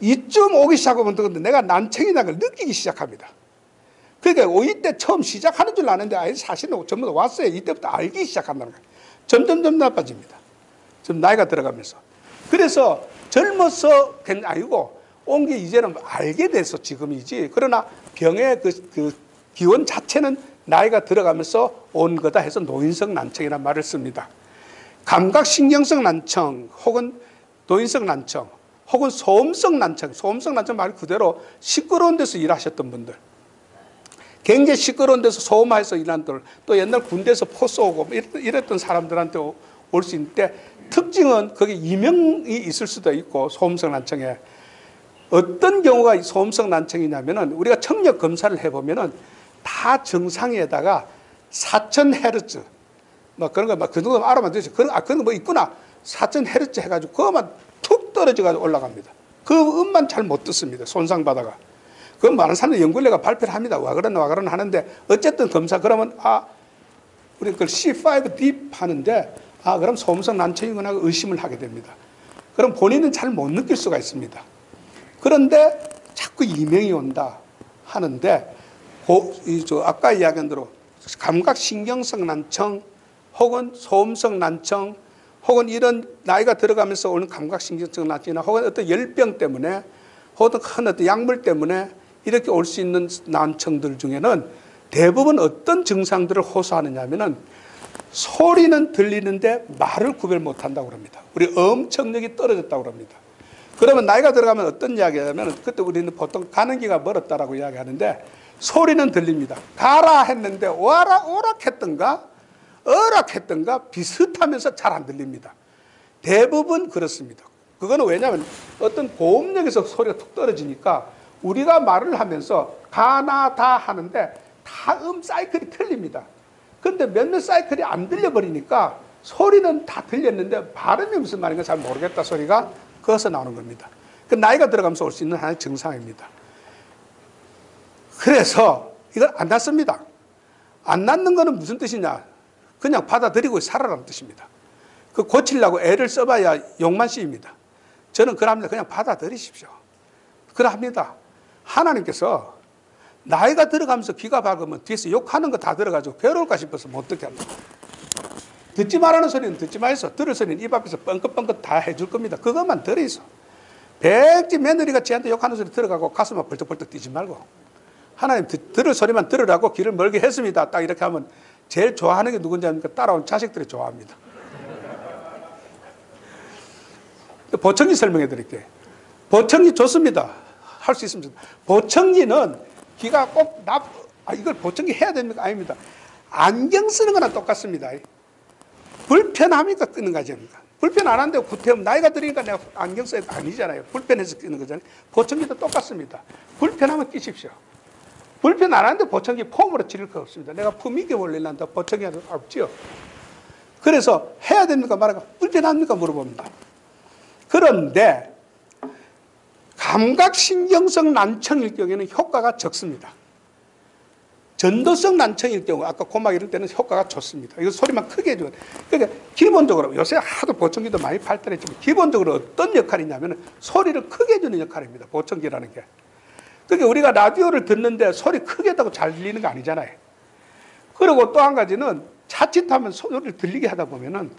이쯤 오기 시작하면 내가 난청이라는 걸 느끼기 시작합니다. 그러니까 50대 처음 시작하는 줄 아는데 아예 사실은 전부 다 왔어요. 이때부터 알기 시작한다는 거예요. 점점 나빠집니다. 좀 나이가 들어가면서. 그래서 젊어서 그냥 아니고 온 게 이제는 알게 돼서 지금이지. 그러나 병의 그 기원 자체는 나이가 들어가면서 온 거다 해서 노인성 난청이라는 말을 씁니다. 감각신경성 난청 혹은 노인성 난청 혹은 소음성 난청. 소음성 난청 말 그대로 시끄러운 데서 일하셨던 분들. 굉장히 시끄러운 데서 소음해서 일하는 분들. 또 옛날 군대에서 포 쏘고 이랬던 사람들한테 올 수 있는데 특징은 거기 이명이 있을 수도 있고 소음성 난청에 어떤 경우가 소음성 난청이냐면은 우리가 청력 검사를 해보면은 다 정상에다가 4000Hz 뭐 그런 거 막 그 정도 알아만 되죠. 그런 거 뭐 있구나. 4000Hz 해가지고 그것만 툭 떨어져가지고 올라갑니다. 그 음만 잘 못 듣습니다. 손상받아가. 그 많은 사람들이 연구원래가 발표를 합니다. 와 그러나 하는데 어쨌든 검사 그러면 우리 그걸 C5 딥 하는데 그럼 소음성 난청이구나 의심을 하게 됩니다. 그럼 본인은 잘 못 느낄 수가 있습니다. 그런데 자꾸 이명이 온다 하는데 아까 이야기한 대로 감각신경성 난청 혹은 소음성 난청 혹은 이런 나이가 들어가면서 오는 감각신경성 난청이나 혹은 어떤 열병 때문에 혹은 큰 어떤 약물 때문에 이렇게 올 수 있는 난청들 중에는 대부분 어떤 증상들을 호소하느냐 하면은 소리는 들리는데 말을 구별 못한다고 합니다. 우리 엄청력이 떨어졌다고 합니다. 그러면 나이가 들어가면 어떤 이야기냐면 그때 우리는 보통 가는 기가 멀었다라고 이야기하는데 소리는 들립니다. 가라 했는데 오락했던가 어락했던가 비슷하면서 잘 안 들립니다. 대부분 그렇습니다. 그거는 왜냐하면 어떤 고음력에서 소리가 툭 떨어지니까 우리가 말을 하면서 가나 다 하는데 다 사이클이 틀립니다. 근데 몇몇 사이클이 안 들려버리니까 소리는 다 들렸는데 발음이 무슨 말인가 잘 모르겠다 소리가 거기서 나오는 겁니다. 그 나이가 들어가면서 올 수 있는 하나의 증상입니다. 그래서 이걸 안 낫습니다. 안 낫는 거는 무슨 뜻이냐? 그냥 받아들이고 살아라는 뜻입니다. 그 고치려고 애를 써봐야 욕만 씌입니다. 저는 그럽니다. 그냥 받아들이십시오. 그럽니다. 하나님께서 나이가 들어가면서 귀가 밝으면 뒤에서 욕하는 거 다 들어가지고 괴로울까 싶어서 못 듣게 합니다. 듣지 말라는 소리는 듣지 마이소. 들을 소리는 입 앞에서 뻥긋뻥긋 다 해줄 겁니다. 그것만 들으이소. 백지 며느리가 지한테 욕하는 소리 들어가고 가슴만 벌떡벌떡 뛰지 말고 하나님 들을 소리만 들으라고 귀를 멀게 했습니다. 딱 이렇게 하면 제일 좋아하는 게 누군지 아닙니까? 따라온 자식들이 좋아합니다. 보청기 설명해 드릴게요. 보청기 좋습니다. 할 수 있습니다. 보청기는 귀가 꼭 이걸 보청기 해야 됩니까? 아닙니다. 안경 쓰는 거랑 똑같습니다. 불편합니까? 끄는 거지. 불편 안 한데 구태움 나이가 들으니까 내가 안경 써야 아니잖아요. 불편해서 끼는 거잖아요. 보청기도 똑같습니다. 불편하면 끼십시오. 불편 안 하는데 보청기 폼으로 지를 거 없습니다. 내가 품 있게 올리려는데 보청기 하나 없죠. 그래서 해야 됩니까? 말할까? 불편합니까? 물어봅니다. 그런데 감각신경성 난청일 경우에는 효과가 적습니다. 전도성 난청일 경우 아까 고막 이럴 때는 효과가 좋습니다. 이거 소리만 크게 해줘요. 그러니까 기본적으로 요새 하도 보청기도 많이 발달했지만 기본적으로 어떤 역할이냐면 소리를 크게 해주는 역할입니다. 보청기라는 게. 그러니까 우리가 라디오를 듣는데 소리 크게 했다고 잘 들리는 거 아니잖아요. 그리고 또 한 가지는 자칫하면 소리를 들리게 하다 보면은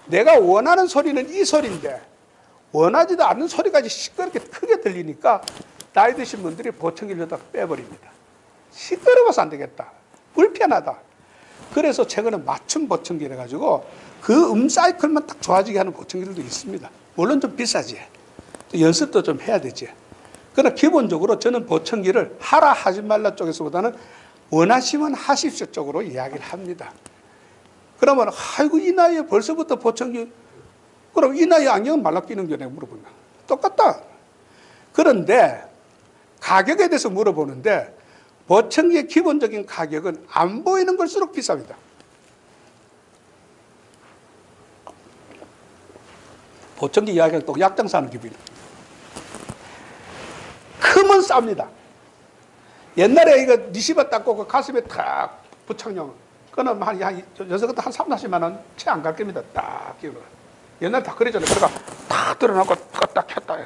내가 원하는 소리는 이 소리인데 원하지도 않는 소리까지 시끄럽게 크게 들리니까 나이 드신 분들이 보청기를 다 빼버립니다. 시끄러워서 안 되겠다. 불편하다. 그래서 최근에 맞춤 보청기를 해가지고 그 사이클만 딱 좋아지게 하는 보청기들도 있습니다. 물론 좀 비싸지. 연습도 좀 해야 되지. 그러나 기본적으로 저는 보청기를 하라 하지 말라 쪽에서보다는 원하시면 하십시오 쪽으로 이야기를 합니다. 그러면 아이고 이 나이에 벌써부터 보청기 그럼 이 나이에 안경은 말라 끼는 게 내가 물어보면 똑같다. 그런데 가격에 대해서 물어보는데 보청기의 기본적인 가격은 안 보이는 걸수록 비쌉니다. 보청기 이야기는 또 약장 사는 기분이다. 크면 쌉니다. 옛날에 이거 니시바 닦고 그 가슴에 탁 부착용 그거는 여기서부터 한 3, 40만 원 채 안 갈 겁니다. 딱 끼고. 옛날에 다 그랬잖아요. 그러니까 딱 들어놓고 껐다 켰다.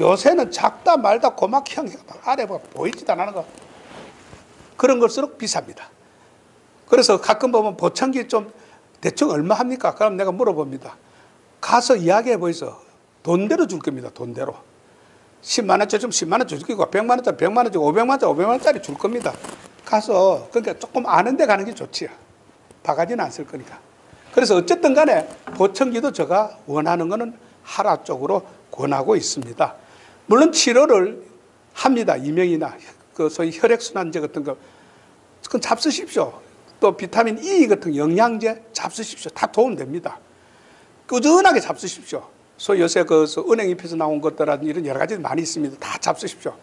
요새는 작다 말다 고막형 아래 보이지도 않는 거. 그런 걸수록 비쌉니다. 그래서 가끔 보면 보청기 좀 대충 얼마 합니까? 그럼 내가 물어봅니다. 가서 이야기해 보이소. 돈대로 줄 겁니다. 돈대로. 10만 원짜리 좀 10만 원 줄 거고 100만 원짜리 100만 원짜리 500만 원짜리 500만 원짜리 줄 겁니다. 가서 그러니까 조금 아는 데 가는 게 좋지요. 바가지는 안 쓸 거니까. 그래서 어쨌든 간에 보청기도 제가 원하는 거는 하라 쪽으로 권하고 있습니다. 물론 치료를 합니다. 이명이나 그 소위 혈액순환제 같은 거 그건 잡수십시오. 또 비타민 E 같은 영양제 잡수십시오. 다 도움됩니다. 꾸준하게 잡수십시오. 소위 요새 그 은행잎에서 나온 것들이라든지 이런 여러 가지 많이 있습니다. 다 잡수십시오.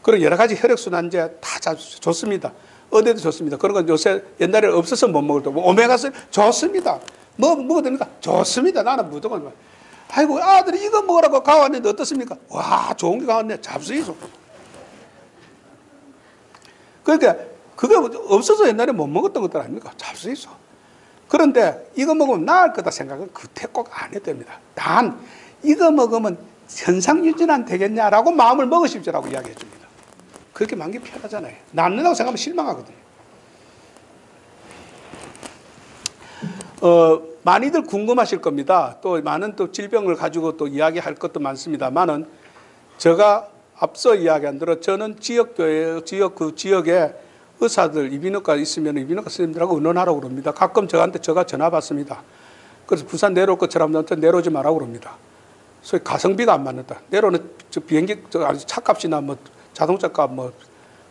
그리고 여러 가지 혈액순환제 다 잡수십시오. 좋습니다. 어디도 좋습니다. 그런 건 요새 옛날에 없어서 못 먹을 때 오메가3 좋습니다. 뭐 먹어도 됩니까? 좋습니다. 나는 무조건. 아이고 아들이 이거 먹으라고 가왔는데 어떻습니까? 와 좋은 게 가왔네. 잡수이소. 그러니까 그게 없어서 옛날에 못 먹었던 것들 아닙니까? 잡수이소. 그런데 이거 먹으면 나을 거다 생각은 그때 꼭 안 해도 됩니다. 단 이거 먹으면 현상 유지는 안 되겠냐라고 마음을 먹으십시오라고 이야기해 줍니다. 그렇게 만기 편하잖아요. 낫는다고 생각하면 실망하거든요. 많이들 궁금하실 겁니다. 또 많은 또 질병을 가지고 또 이야기할 것도 많습니다만은 제가 앞서 이야기한 대로 저는 지역교회, 지역에 의사들, 이비인후과 있으면 이비인후과 선생님들하고 의논하라고 그럽니다. 가끔 저한테 제가 전화 받습니다. 그래서 부산 내려올 것처럼 내려오지 말라고 그럽니다. 소위 가성비가 안 맞는다. 내려오는 비행기, 차값이나 뭐 자동차 값 뭐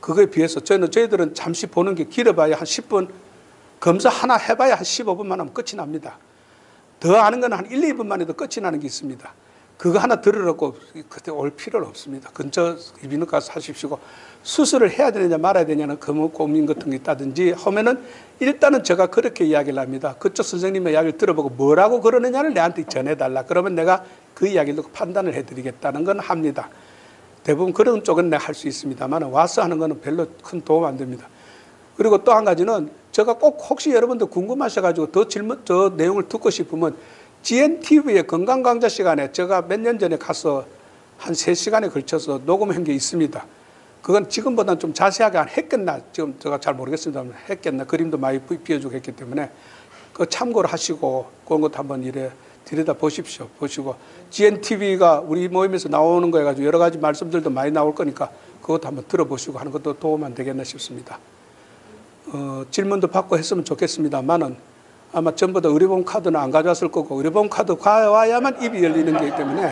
그거에 비해서 저희들은 잠시 보는 게 길어봐야 한 10분, 검사 하나 해봐야 한 15분만 하면 끝이 납니다. 더 아는 건 한 1, 2분만 해도 끝이 나는 게 있습니다. 그거 하나 들으라고 그때 올 필요는 없습니다. 근처 이비인후과 사십시오. 수술을 해야 되느냐 말아야 되냐는 고민 같은 게 있다든지 하면은 일단은 제가 그렇게 이야기를 합니다. 그쪽 선생님의 이야기를 들어보고 뭐라고 그러느냐를 내한테 전해달라. 그러면 내가 그 이야기를 듣고 판단을 해드리겠다는 건 합니다. 대부분 그런 쪽은 내가 할 수 있습니다만 와서 하는 거는 별로 큰 도움 안 됩니다. 그리고 또 한 가지는 제가 꼭 혹시 여러분들 궁금하셔가지고 더 내용을 듣고 싶으면 GNTV의 건강강좌 시간에 제가 몇 년 전에 가서 한 3시간에 걸쳐서 녹음한 게 있습니다. 그건 지금보다는 좀 자세하게 했겠나, 지금 제가 잘 모르겠습니다만 했겠나, 그림도 많이 비워주고 했기 때문에 그 참고를 하시고 그런 것도 한번 들여다 보십시오. 보시고 GNTV가 우리 모임에서 나오는 거 해가지고 여러 가지 말씀들도 많이 나올 거니까 그것도 한번 들어보시고 하는 것도 도움 안 되겠나 싶습니다. 질문도 받고 했으면 좋겠습니다만은 아마 전부 다 의료보험 카드는 안 가져왔을 거고 의료보험 카드 가와야만 입이 열리는 거기 때문에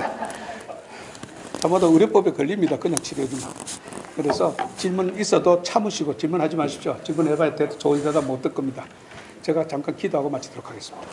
아마도 의료법에 걸립니다. 그냥 치료해주면. 그래서 질문 있어도 참으시고 질문하지 마십시오. 질문해봐야 좋은 대답 못 들 겁니다. 제가 잠깐 기도하고 마치도록 하겠습니다.